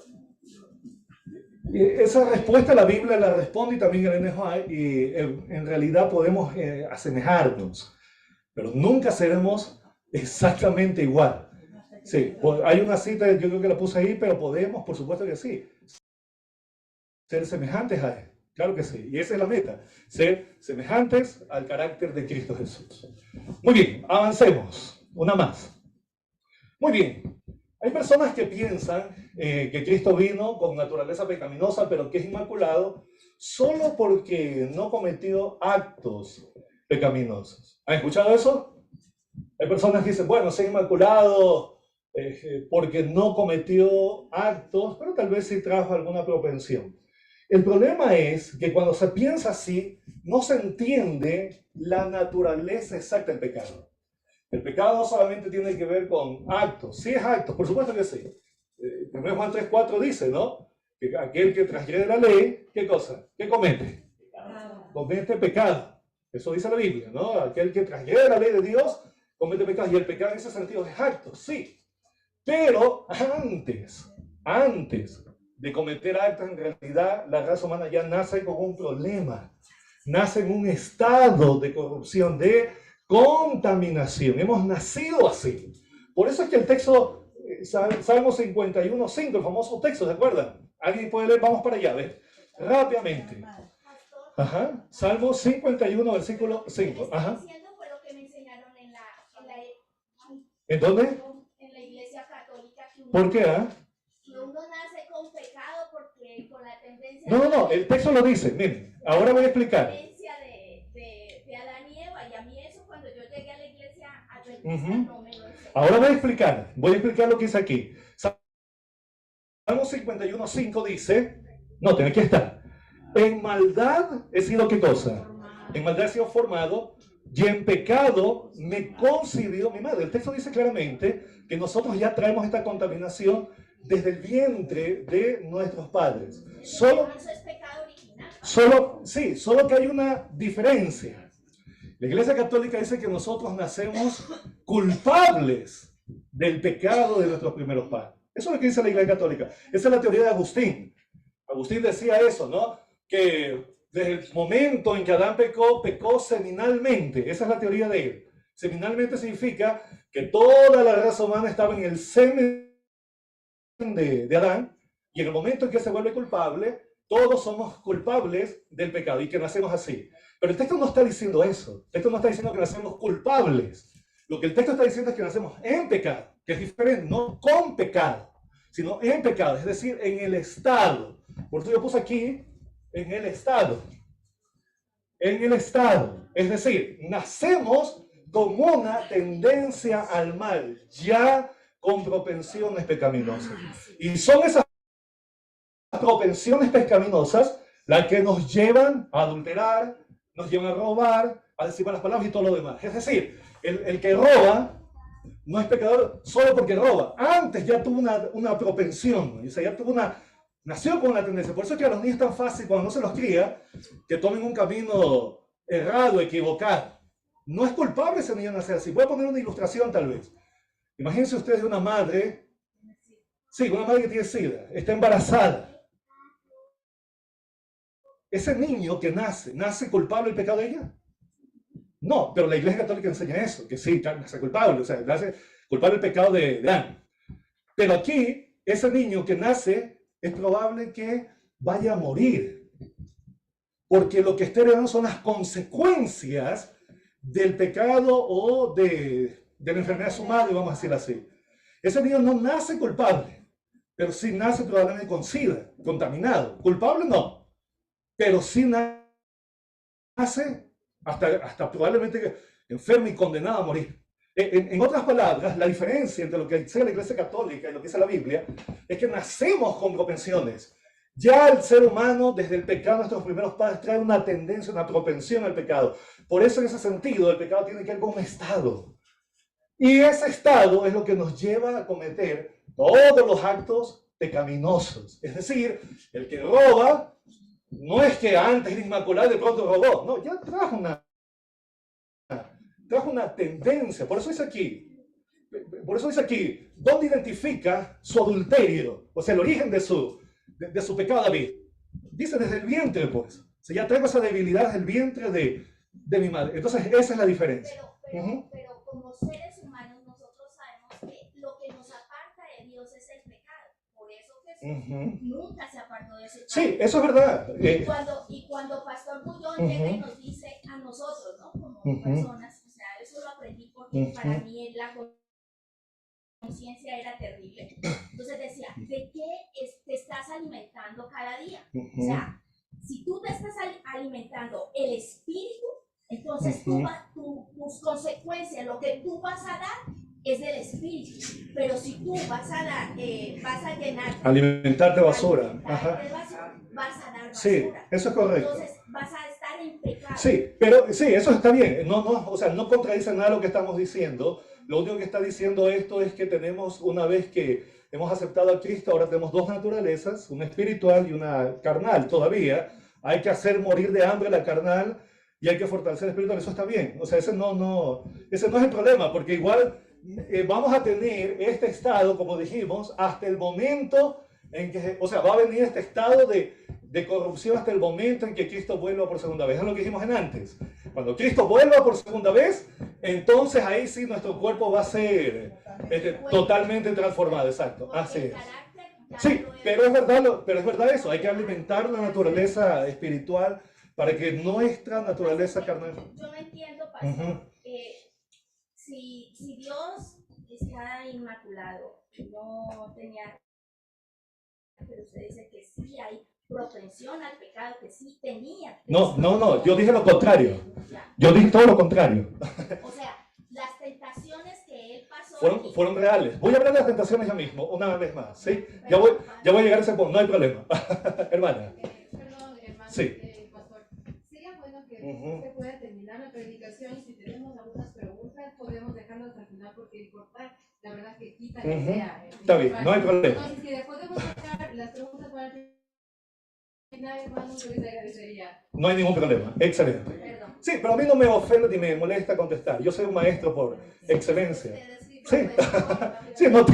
Esa respuesta la Biblia la responde y también el NJ, y en realidad podemos asemejarnos, pero nunca seremos exactamente igual. Sí, hay una cita, yo creo que la puse ahí, pero podemos, por supuesto que sí, ser semejantes a él. Claro que sí, y esa es la meta, ser semejantes al carácter de Cristo Jesús. Muy bien, avancemos, una más. Muy bien. Hay personas que piensan que Cristo vino con naturaleza pecaminosa, pero que es inmaculado solo porque no cometió actos pecaminosos. ¿Han escuchado eso? Hay personas que dicen, bueno, es inmaculado porque no cometió actos, pero tal vez sí trajo alguna propensión. El problema es que cuando se piensa así, no se entiende la naturaleza exacta del pecado. El pecado no solamente tiene que ver con actos. Sí es actos, por supuesto que sí. 1 Juan 3:4 dice, ¿no? Que aquel que transgrede la ley, ¿qué cosa? ¿Qué comete? Comete pecado. Eso dice la Biblia, ¿no? Aquel que transgrede la ley de Dios, comete pecado. Y el pecado en ese sentido es acto, sí. Pero antes de cometer actos, en realidad la raza humana ya nace con un problema. Nace en un estado de corrupción, de contaminación. Hemos nacido así. Por eso es que el texto, Salmo 51:5, el famoso texto, ¿se acuerdan? ¿Alguien puede leer? Vamos para allá, ¿ves? Rápidamente. Ajá. Salmo 51, versículo 5. Ajá. Fue lo que me enseñaron ¿En dónde? En la iglesia católica. ¿Por qué? Que uno nace con pecado porque con la tendencia... No, el texto lo dice. Miren, ahora voy a explicar. De Adán y Eva, y a mí eso cuando yo llegué a la iglesia no me lo enseñó. Ahora voy a explicar lo que dice aquí. Salmo 51:5 dice, noten, aquí está, en maldad he sido, ¿qué cosa? En maldad he sido formado, y en pecado me concibió mi madre. El texto dice claramente que nosotros ya traemos esta contaminación desde el vientre de nuestros padres. Solo, eso es pecado original. Solo que hay una diferencia. La Iglesia Católica dice que nosotros nacemos culpables del pecado de nuestros primeros padres. Eso es lo que dice la Iglesia Católica. Esa es la teoría de Agustín. Agustín decía eso, ¿no? Que desde el momento en que Adán pecó, pecó seminalmente. Esa es la teoría de él. Seminalmente significa que toda la raza humana estaba en el semen de Adán, y en el momento en que se vuelve culpable, todos somos culpables del pecado y que nacemos así. Pero el texto no está diciendo eso. El texto no está diciendo que nacemos culpables. Lo que el texto está diciendo es que nacemos en pecado, que es diferente, no con pecado, sino en pecado, es decir, en el estado. Por eso yo puse aquí, en el estado. En el estado. Es decir, nacemos con una tendencia al mal, ya con propensiones pecaminosas. Y son esas propensiones pecaminosas las que nos llevan a adulterar, nos llevan a robar, a decir malas palabras y todo lo demás. Es decir, el que roba no es pecador solo porque roba. Antes ya tuvo una propensión, o sea, ya tuvo nació con una tendencia. Por eso es que a los niños es tan fácil, cuando no se los cría, que tomen un camino errado, equivocado. No es culpable ese niño nacer así. Voy a poner una ilustración tal vez. Imagínense ustedes una madre, una madre que tiene SIDA, está embarazada. Ese niño que ¿nace culpable del pecado de ella? No, pero la Iglesia Católica enseña eso, que sí, nace culpable, o sea, nace culpable del pecado de Adán. Pero aquí, ese niño que nace, es probable que vaya a morir. Porque lo que está heredando son las consecuencias del pecado o de la enfermedad de su madre, vamos a decir así. Ese niño no nace culpable, pero sí nace probablemente con SIDA, contaminado. Culpable no, pero sí nace hasta probablemente enfermo y condenado a morir. En otras palabras, la diferencia entre lo que dice la Iglesia Católica y lo que dice la Biblia es que nacemos con propensiones. Ya el ser humano, desde el pecado, nuestros primeros padres trae una tendencia, una propensión al pecado. Por eso, en ese sentido, el pecado tiene que ver con un estado. Y ese estado es lo que nos lleva a cometer todos los actos pecaminosos. Es decir, el que roba, no es que antes era inmaculado y de pronto robó. No, ya trajo una tendencia. Por eso dice aquí, ¿dónde identifica su adulterio? O sea, el origen de su pecado David. Dice desde el vientre, pues. O sea, ya traigo esa debilidad desde el vientre de mi madre. Entonces, esa es la diferencia. Pero como seres humanos, nosotros sabemos que lo que nos aparta de Dios es el pecado. Por eso Jesús nunca se apartó de ese pecado. Sí, eso es verdad. Y cuando Pastor Bullón llega y nos dice a nosotros, ¿no? Como personas, o sea, eso lo aprendí porque para mí la conciencia era terrible. Entonces decía, ¿de qué te estás alimentando cada día? O sea, si tú te estás alimentando el espíritu, entonces tus consecuencias, lo que tú vas a dar es del espíritu. Pero si tú vas a llenar, alimentarte basura. Vas a dar basura. Sí, eso es correcto. Entonces vas a estar en pecado. Sí, pero sí, eso está bien. O sea, no contradice nada lo que estamos diciendo. Lo único que está diciendo esto es que tenemos, una vez que hemos aceptado a Cristo, ahora tenemos dos naturalezas, una espiritual y una carnal. Todavía hay que hacer morir de hambre la carnal y hay que fortalecer el espiritual. Eso está bien. O sea, ese no es el problema, porque igual vamos a tener este estado, como dijimos, hasta el momento en que, o sea, va a venir este estado de corrupción hasta el momento en que Cristo vuelva por segunda vez. Es lo que dijimos en antes. Cuando Cristo vuelva por segunda vez, entonces ahí sí nuestro cuerpo va a ser totalmente transformado. Exacto. Así es. Sí, pero es verdad eso. Hay que alimentar la naturaleza espiritual para que nuestra naturaleza carnal. Yo no entiendo, pastor. Si Dios está inmaculado, no tenía, pero usted dice que sí hay propensión al pecado, que sí tenía. No, yo dije lo contrario. Yo dije todo lo contrario. O sea, las tentaciones que él pasó fueron reales. Voy a hablar de las tentaciones ya mismo, una vez más, ¿sí? Ya voy a llegar a ese punto, no hay problema. Hermana. Perdón, hermano. Sí. Pastor, sería bueno que usted pueda terminar la predicación y si tenemos algunas preguntas podemos dejarlas al final porque es importante. La verdad las que quitan que sea. Está bien, no hay problema. Entonces, si después podemos sacar las preguntas para el final, hermano, yo les agradecería. No hay ningún problema, excelente. Perdón. Sí, pero a mí no me ofende ni me molesta contestar. Yo soy un maestro por excelencia. Sí, sí, no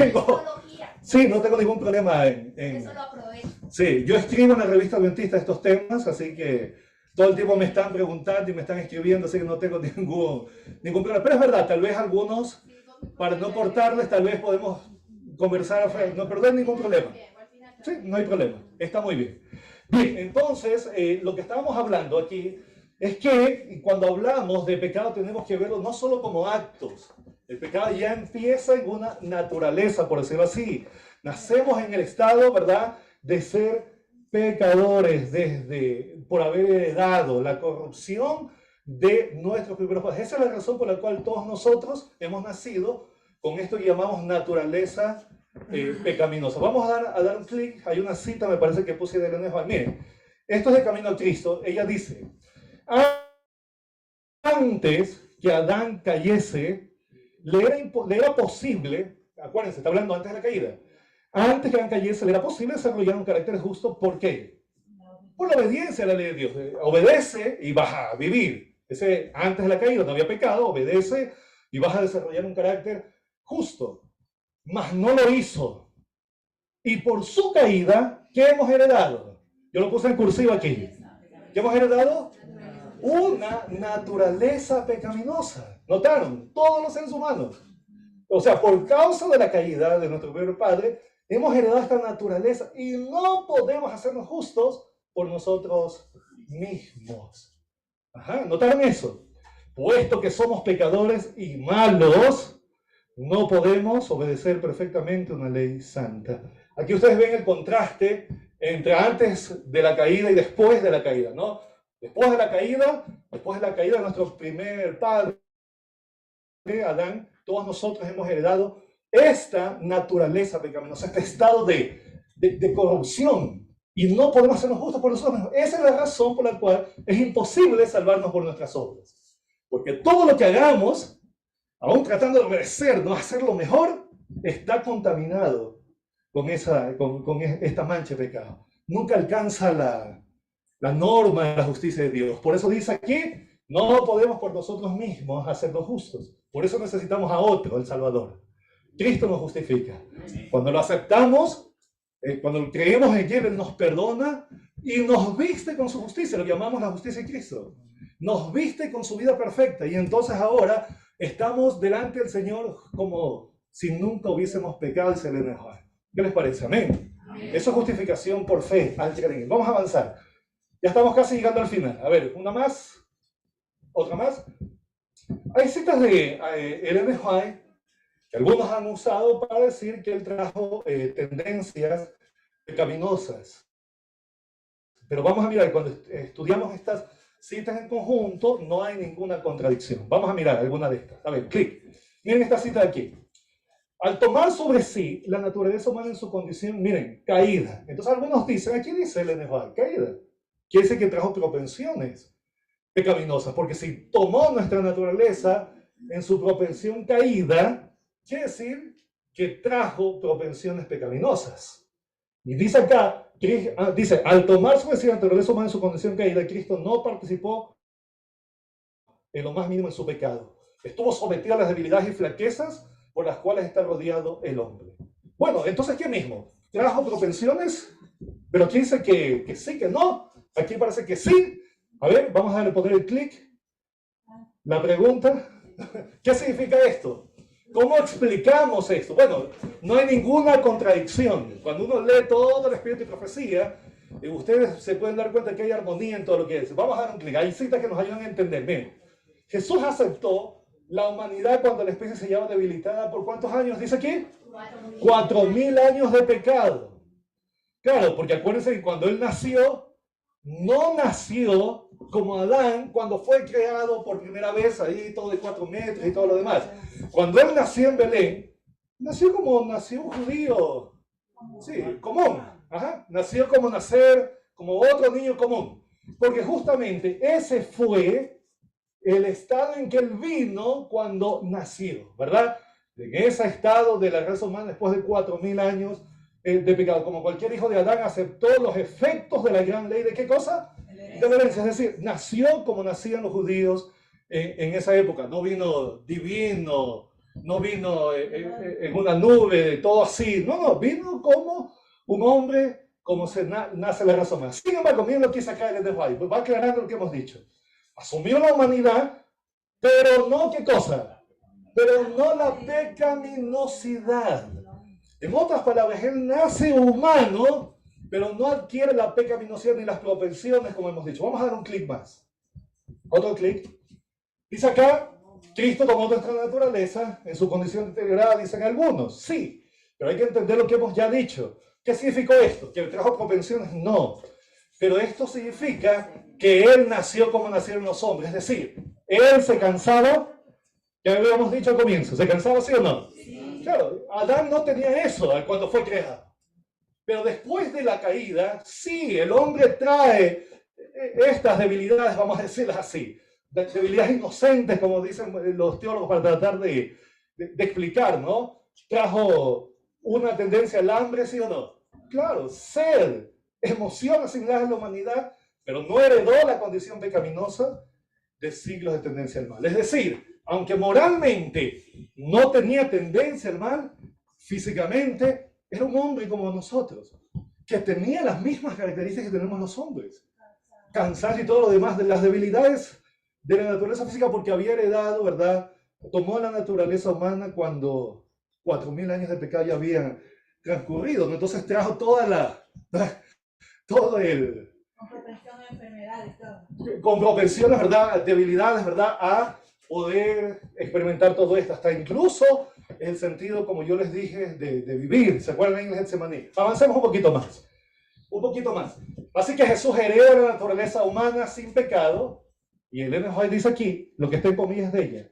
tengo ningún problema Eso lo aprovecho. Sí, yo escribo en la revista Adventista estos temas, así que todo el tiempo me están preguntando y me están escribiendo, así que no tengo ningún problema. Pero es verdad, tal vez algunos, para no cortarles, tal vez podemos conversar, no perder ningún problema. Sí, no hay problema, está muy bien. Bien, entonces, lo que estábamos hablando aquí es que cuando hablamos de pecado tenemos que verlo no solo como actos. El pecado ya empieza en una naturaleza, por decirlo así. Nacemos en el estado, ¿verdad?, de ser pecadores por haber heredado la corrupción de nuestros primeros padres. Esa es la razón por la cual todos nosotros hemos nacido con esto que llamamos naturaleza pecaminosa. Vamos a dar un clic. Hay una cita, me parece que puse de Elena White. Miren, esto es de Camino a Cristo. Ella dice: antes que Adán cayese, le era posible, acuérdense, está hablando antes de la caída, antes que Adán cayese, le era posible desarrollar un carácter justo. ¿Por qué? Por la obediencia a la ley de Dios. Obedece y vas a vivir. Antes de la caída no había pecado, obedece y vas a desarrollar un carácter justo. Mas no lo hizo. Y por su caída, ¿qué hemos heredado? Yo lo puse en cursiva aquí. ¿Qué hemos heredado? Una naturaleza pecaminosa. ¿Notaron? Todos los seres humanos. O sea, por causa de la caída de nuestro primer padre, hemos heredado esta naturaleza y no podemos hacernos justos por nosotros mismos. Ajá, ¿notaron eso? Puesto que somos pecadores y malos, no podemos obedecer perfectamente una ley santa. Aquí ustedes ven el contraste entre antes de la caída y después de la caída, ¿no? Después de la caída de nuestro primer padre, Adán, todos nosotros hemos heredado esta naturaleza pecaminosa, este estado de corrupción. Y no podemos hacernos justos por nosotros mismos. Esa es la razón por la cual es imposible salvarnos por nuestras obras. Porque todo lo que hagamos, aún tratando de obedecer, no hacerlo mejor, está contaminado con esta mancha de pecado. Nunca alcanza la norma de la justicia de Dios. Por eso dice aquí, no podemos por nosotros mismos hacernos justos. Por eso necesitamos a otro, el Salvador. Cristo nos justifica. Cuando lo aceptamos, cuando creemos en Él, Él nos perdona y nos viste con su justicia, lo llamamos la justicia de Cristo. Nos viste con su vida perfecta y entonces ahora estamos delante del Señor como si nunca hubiésemos pecado y se le dejó. ¿Qué les parece? Amén. Eso es justificación por fe al creer en Él. Vamos a avanzar. Ya estamos casi llegando al final. A ver, una más. Otra más. Hay citas de Ellen White que algunos han usado para decir que él trajo tendencias pecaminosas. Pero vamos a mirar, cuando estudiamos estas citas en conjunto, no hay ninguna contradicción. Vamos a mirar alguna de estas. A ver, clic. Miren esta cita de aquí. Al tomar sobre sí la naturaleza humana en su condición, miren, caída. Entonces algunos dicen, aquí dice Ellen White, caída. Quiere decir que trajo propensiones pecaminosas, porque si tomó nuestra naturaleza en su propensión caída, quiere decir que trajo propensiones pecaminosas. Y dice acá, dice, al tomar sobre sí la naturaleza humana en su condición caída, Cristo no participó en lo más mínimo en su pecado. Estuvo sometido a las debilidades y flaquezas por las cuales está rodeado el hombre. Bueno, entonces, ¿qué mismo? ¿Trajo propensiones? Pero aquí dice que sí, que no. Aquí parece que sí. A ver, vamos a poner el clic. La pregunta, ¿qué significa esto? ¿Cómo explicamos esto? Bueno, no hay ninguna contradicción. Cuando uno lee todo el Espíritu y Profecía, ustedes se pueden dar cuenta que hay armonía en todo lo que es. Vamos a dar un clic. Hay citas que nos ayudan a entender. Bien, Jesús aceptó la humanidad cuando la especie se hallaba debilitada. ¿Por cuántos años? Dice aquí. 4.000 años de pecado. Claro, porque acuérdense que cuando Él nació, no nació como Adán cuando fue creado por primera vez, ahí todo de 4 metros y todo lo demás. Cuando Él nació en Belén, nació como nació un judío, sí, común. Ajá. Nació como otro niño común. Porque justamente ese fue el estado en que Él vino cuando nació, ¿verdad? En ese estado de la raza humana, después de 4000 años de pecado, como cualquier hijo de Adán, aceptó los efectos de la gran ley. ¿De qué cosa? De la herencia. Es decir, nació como nacían los judíos en esa época. No vino divino, no vino en una nube, todo así. No, vino como un hombre, como se nace la raza humana. Sin embargo, miren lo que dice acá el Edewai, va aclarando lo que hemos dicho. Asumió la humanidad, pero no, ¿qué cosa? Pero no la pecaminosidad. En otras palabras, él nace humano, pero no adquiere la pecaminosidad ni las propensiones, como hemos dicho. Vamos a dar un clic más. Otro clic. Dice acá, Cristo tomó nuestra naturaleza en su condición deteriorada, dicen algunos. Sí, pero hay que entender lo que hemos ya dicho. ¿Qué significó esto? ¿Que él trajo propensiones? No. Pero esto significa que él nació como nacieron los hombres. Es decir, él se cansaba, ya habíamos dicho al comienzo, ¿se cansaba sí o no? Sí. Claro, Adán no tenía eso cuando fue creado. Pero después de la caída, sí, el hombre trae estas debilidades, vamos a decirlas así, debilidades inocentes, como dicen los teólogos para tratar de explicar, ¿no? Trajo una tendencia al hambre, ¿sí o no? Claro, sed, emociones similares a la humanidad, pero no heredó la condición pecaminosa de siglos de tendencia al mal. Es decir, aunque moralmente no tenía tendencia al mal, físicamente era un hombre como nosotros, que tenía las mismas características que tenemos los hombres. Cansancio y todo lo demás, de las debilidades de la naturaleza física, porque había heredado, ¿verdad? Tomó la naturaleza humana cuando 4000 años de pecado ya habían transcurrido, ¿no? Entonces trajo todo el... Con propensión a enfermedades, todo. Con propensiones, ¿verdad? Debilidades, ¿verdad? A poder experimentar todo esto, hasta incluso el sentido, como yo les dije, de vivir. ¿Se acuerdan en el Getsemaní? Avancemos un poquito más. Un poquito más. Así que Jesús hereda la naturaleza humana sin pecado, y Ellen White dice aquí, lo que está en comillas de ella,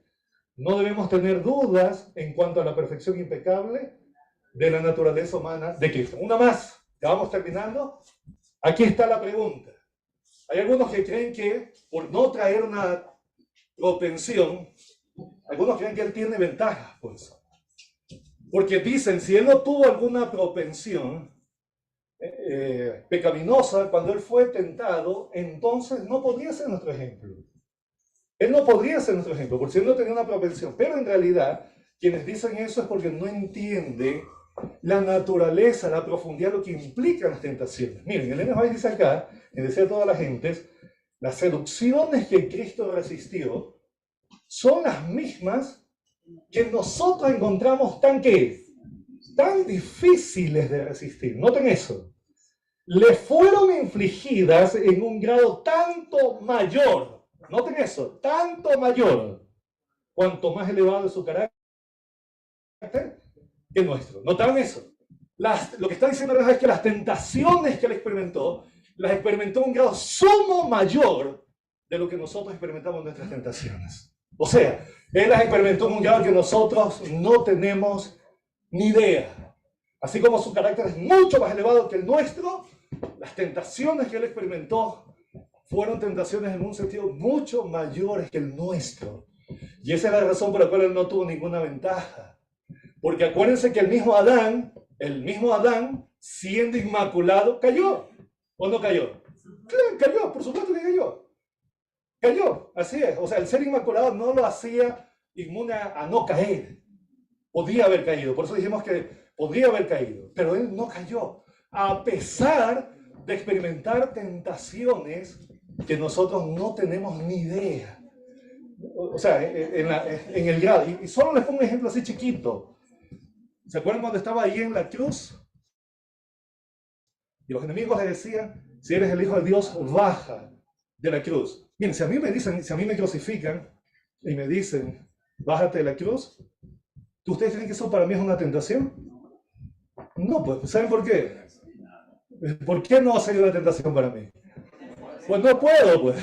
no debemos tener dudas en cuanto a la perfección impecable de la naturaleza humana de Cristo. Una más, ya vamos terminando. Aquí está la pregunta. Hay algunos que creen que por no traer una propensión, algunos creen que él tiene ventajas, pues. Porque dicen, si él no tuvo alguna propensión pecaminosa cuando él fue tentado, entonces no podría ser nuestro ejemplo. Él no podría ser nuestro ejemplo, porque él no tenía una propensión. Pero en realidad, quienes dicen eso es porque no entienden la naturaleza, la profundidad, lo que implican las tentaciones. Miren, Ellen White dice acá, en Decir a todas las gentes, las seducciones que Cristo resistió son las mismas que nosotros encontramos tan difíciles de resistir. Noten eso. Le fueron infligidas en un grado tanto mayor, noten eso, tanto mayor, cuanto más elevado es su carácter que nuestro. ¿Notaron eso? Lo que está diciendo es que las tentaciones que él experimentó, las experimentó en un grado sumo mayor de lo que nosotros experimentamos en nuestras tentaciones. O sea, él las experimentó en un grado que nosotros no tenemos ni idea. Así como su carácter es mucho más elevado que el nuestro, las tentaciones que él experimentó fueron tentaciones en un sentido mucho mayores que el nuestro. Y esa es la razón por la cual él no tuvo ninguna ventaja. Porque acuérdense que el mismo Adán, siendo inmaculado, cayó. ¿O no cayó? Claro, cayó, por supuesto que cayó. Cayó, así es. O sea, el ser inmaculado no lo hacía inmune a no caer. Podía haber caído, por eso dijimos que podría haber caído, pero él no cayó, a pesar de experimentar tentaciones que nosotros no tenemos ni idea. O sea, en el grado. Y solo les pongo un ejemplo así chiquito. ¿Se acuerdan cuando estaba ahí en la cruz? Y los enemigos le decían, si eres el Hijo de Dios, baja de la cruz. Miren, si a mí me crucifican y me dicen, bájate de la cruz, ¿ustedes creen que eso para mí es una tentación? No, pues, ¿saben por qué? ¿Por qué no va a ser una tentación para mí? Pues no puedo, pues.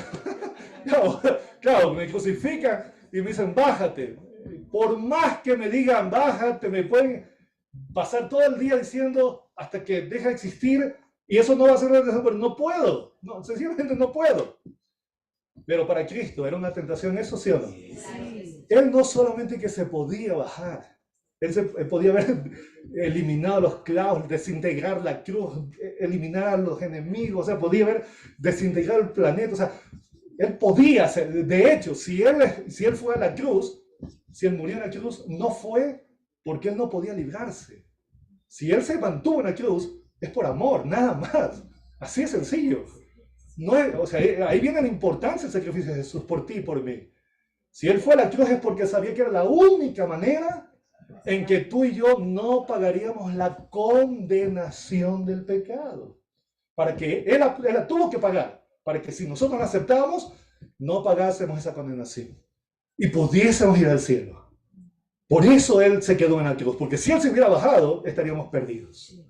Claro, me crucifican y me dicen, bájate. Por más que me digan, bájate, me pueden pasar todo el día diciendo hasta que deja de existir y eso no va a ser una tentación, pero no puedo. No, sencillamente no puedo. Pero para Cristo, ¿era una tentación eso, sí o no? Sí. Él no solamente que se podía bajar, Él podía haber eliminado los clavos, desintegrar la cruz, eliminar a los enemigos, o sea, podía haber desintegrado el planeta, o sea, él podía hacer. De hecho, si él fue a la cruz, si él murió en la cruz, no fue porque él no podía librarse. Si él se mantuvo en la cruz, es por amor, nada más. Así de sencillo. No es, o sea, ahí viene la importancia del sacrificio de Jesús por ti y por mí. Si él fue a la cruz es porque sabía que era la única manera en que tú y yo no pagaríamos la condenación del pecado. Para que él la tuvo que pagar, para que si nosotros la aceptábamos, no pagásemos esa condenación y pudiésemos ir al cielo. Por eso él se quedó en la cruz, porque si él se hubiera bajado, estaríamos perdidos.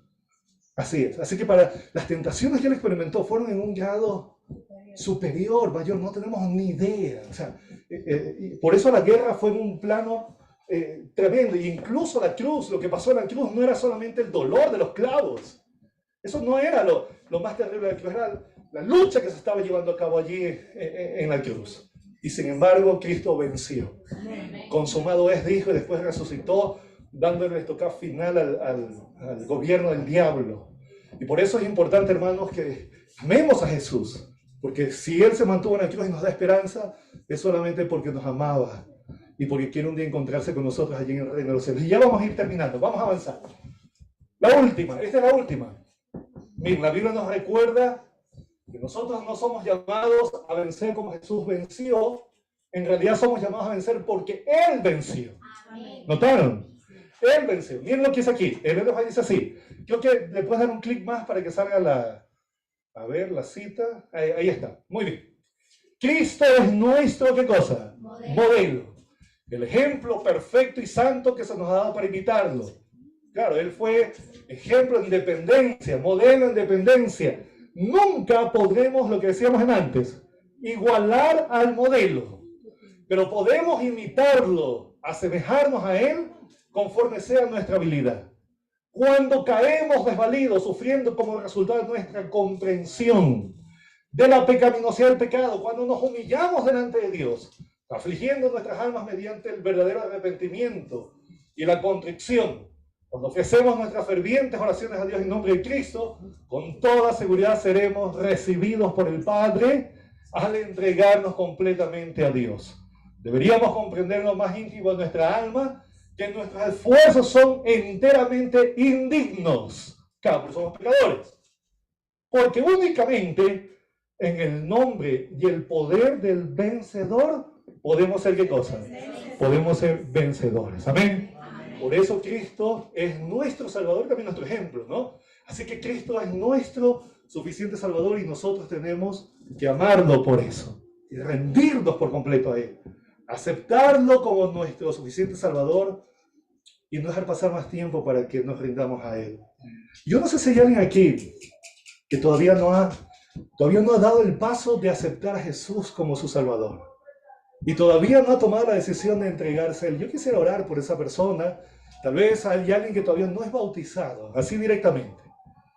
Así es. Así que para las tentaciones que él experimentó fueron en un grado superior, mayor, no tenemos ni idea. O sea, por eso la guerra fue en un plano tremendo. Y incluso la cruz, lo que pasó en la cruz no era solamente el dolor de los clavos. Eso no era lo más terrible de la cruz, era la lucha que se estaba llevando a cabo allí en la cruz. Y sin embargo, Cristo venció. Consumado es, dijo, y después resucitó, dándole el estocado final al gobierno del diablo. Y por eso es importante, hermanos, que amemos a Jesús. Porque si Él se mantuvo en la cruz y nos da esperanza, es solamente porque nos amaba y porque quiere un día encontrarse con nosotros allí en el reino de los cielos. Y ya vamos a ir terminando, vamos a avanzar. La última, esta es la última. Miren, la Biblia nos recuerda que nosotros no somos llamados a vencer como Jesús venció. En realidad somos llamados a vencer porque Él venció. ¿Notaron? Él venció. Miren lo que dice aquí. El Hebreos dice así. Creo que le puedes dar un clic más para que salga la cita. Ahí está. Muy bien. Cristo es nuestro, ¿qué cosa? Modelo. El ejemplo perfecto y santo que se nos ha dado para imitarlo. Claro, Él fue ejemplo en dependencia, modelo en dependencia. Nunca podremos, lo que decíamos antes, igualar al modelo. Pero podemos imitarlo, asemejarnos a Él conforme sea nuestra habilidad. Cuando caemos desvalidos, sufriendo como resultado de nuestra comprensión de la pecaminosidad del pecado, cuando nos humillamos delante de Dios, afligiendo nuestras almas mediante el verdadero arrepentimiento y la contrición, cuando ofrecemos nuestras fervientes oraciones a Dios en nombre de Cristo, con toda seguridad seremos recibidos por el Padre al entregarnos completamente a Dios. Deberíamos comprender lo más íntimo de nuestra alma, que nuestros esfuerzos son enteramente indignos. Claro, somos pecadores. Porque únicamente en el nombre y el poder del vencedor podemos ser, ¿qué cosa? Podemos ser vencedores. Amén. Por eso Cristo es nuestro Salvador, también nuestro ejemplo, ¿no? Así que Cristo es nuestro suficiente Salvador y nosotros tenemos que amarlo por eso. Y rendirnos por completo a Él. Aceptarlo como nuestro suficiente Salvador y no dejar pasar más tiempo para que nos rindamos a Él. Yo no sé si hay alguien aquí que todavía no ha dado el paso de aceptar a Jesús como su Salvador. Y todavía no ha tomado la decisión de entregarse a Él. Yo quisiera orar por esa persona. Tal vez hay alguien que todavía no es bautizado, así directamente.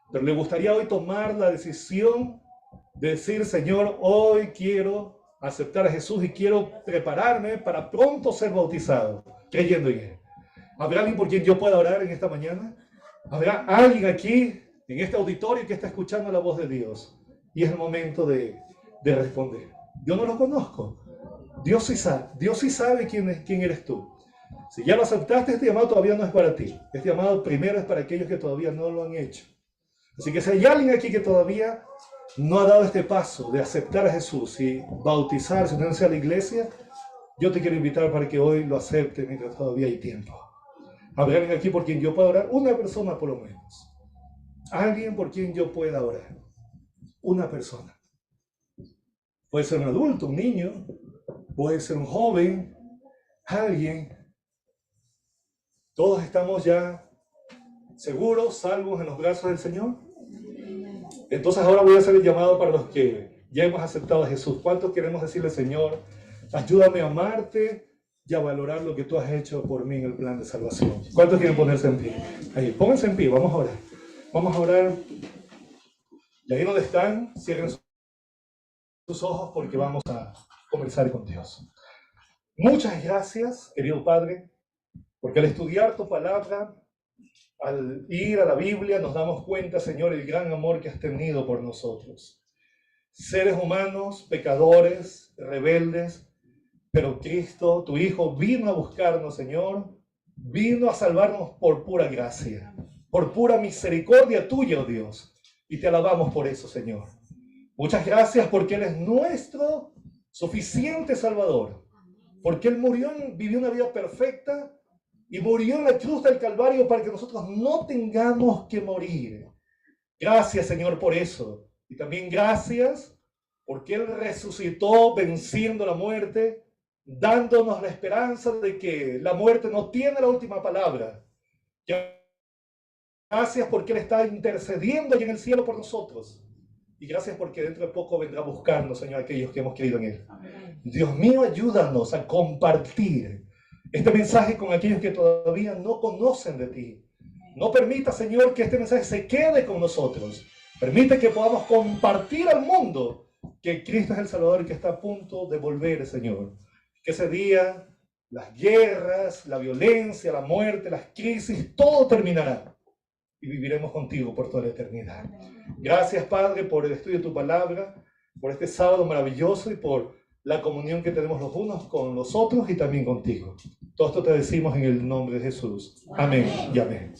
Pero le gustaría hoy tomar la decisión de decir, Señor, hoy quiero aceptar a Jesús y quiero prepararme para pronto ser bautizado, creyendo en Él. ¿Habrá alguien por quien yo pueda orar en esta mañana? ¿Habrá alguien aquí en este auditorio que está escuchando la voz de Dios? Y es el momento de responder. Yo no lo conozco. Dios sí sabe quién eres tú. Si ya lo aceptaste, este llamado todavía no es para ti. Este llamado primero es para aquellos que todavía no lo han hecho. Así que si hay alguien aquí que todavía no ha dado este paso de aceptar a Jesús y bautizarse, unirse a la iglesia, yo te quiero invitar para que hoy lo acepte mientras todavía hay tiempo. ¿Habrá alguien aquí por quien yo pueda orar? Una persona por lo menos. Alguien por quien yo pueda orar. Una persona. Puede ser un adulto, un niño, puede ser un joven, alguien. Todos estamos ya seguros, salvos en los brazos del Señor. Entonces ahora voy a hacer el llamado para los que ya hemos aceptado a Jesús. ¿Cuántos queremos decirle, Señor, ayúdame a amarte y a valorar lo que tú has hecho por mí en el plan de salvación? ¿Cuántos quieren ponerse en pie? Ahí, pónganse en pie, vamos a orar. Vamos a orar. Y ahí donde están, cierren sus ojos porque vamos a conversar con Dios. Muchas gracias, querido Padre, Porque al estudiar tu palabra, al ir a la Biblia, nos damos cuenta, Señor, el gran amor que has tenido por nosotros. Seres humanos, pecadores, rebeldes, pero Cristo, tu Hijo, vino a buscarnos, Señor, vino a salvarnos por pura gracia, por pura misericordia tuya, oh Dios. Y te alabamos por eso, Señor. Muchas gracias porque Él es nuestro suficiente Salvador, porque Él vivió una vida perfecta y murió en la cruz del Calvario para que nosotros no tengamos que morir. Gracias, Señor, por eso. Y también gracias porque Él resucitó venciendo la muerte, dándonos la esperanza de que la muerte no tiene la última palabra. Gracias porque Él está intercediendo allá en el cielo por nosotros. Y gracias porque dentro de poco vendrá a buscarnos, Señor, aquellos que hemos creído en Él. Amén. Dios mío, ayúdanos a compartir este mensaje con aquellos que todavía no conocen de ti. No permita, Señor, que este mensaje se quede con nosotros. Permite que podamos compartir al mundo que Cristo es el Salvador y que está a punto de volver, Señor. Que ese día, las guerras, la violencia, la muerte, las crisis, todo terminará. Y viviremos contigo por toda la eternidad. Gracias, Padre, por el estudio de tu palabra, por este sábado maravilloso y por la comunión que tenemos los unos con los otros y también contigo. Todo esto te decimos en el nombre de Jesús. Amén y amén.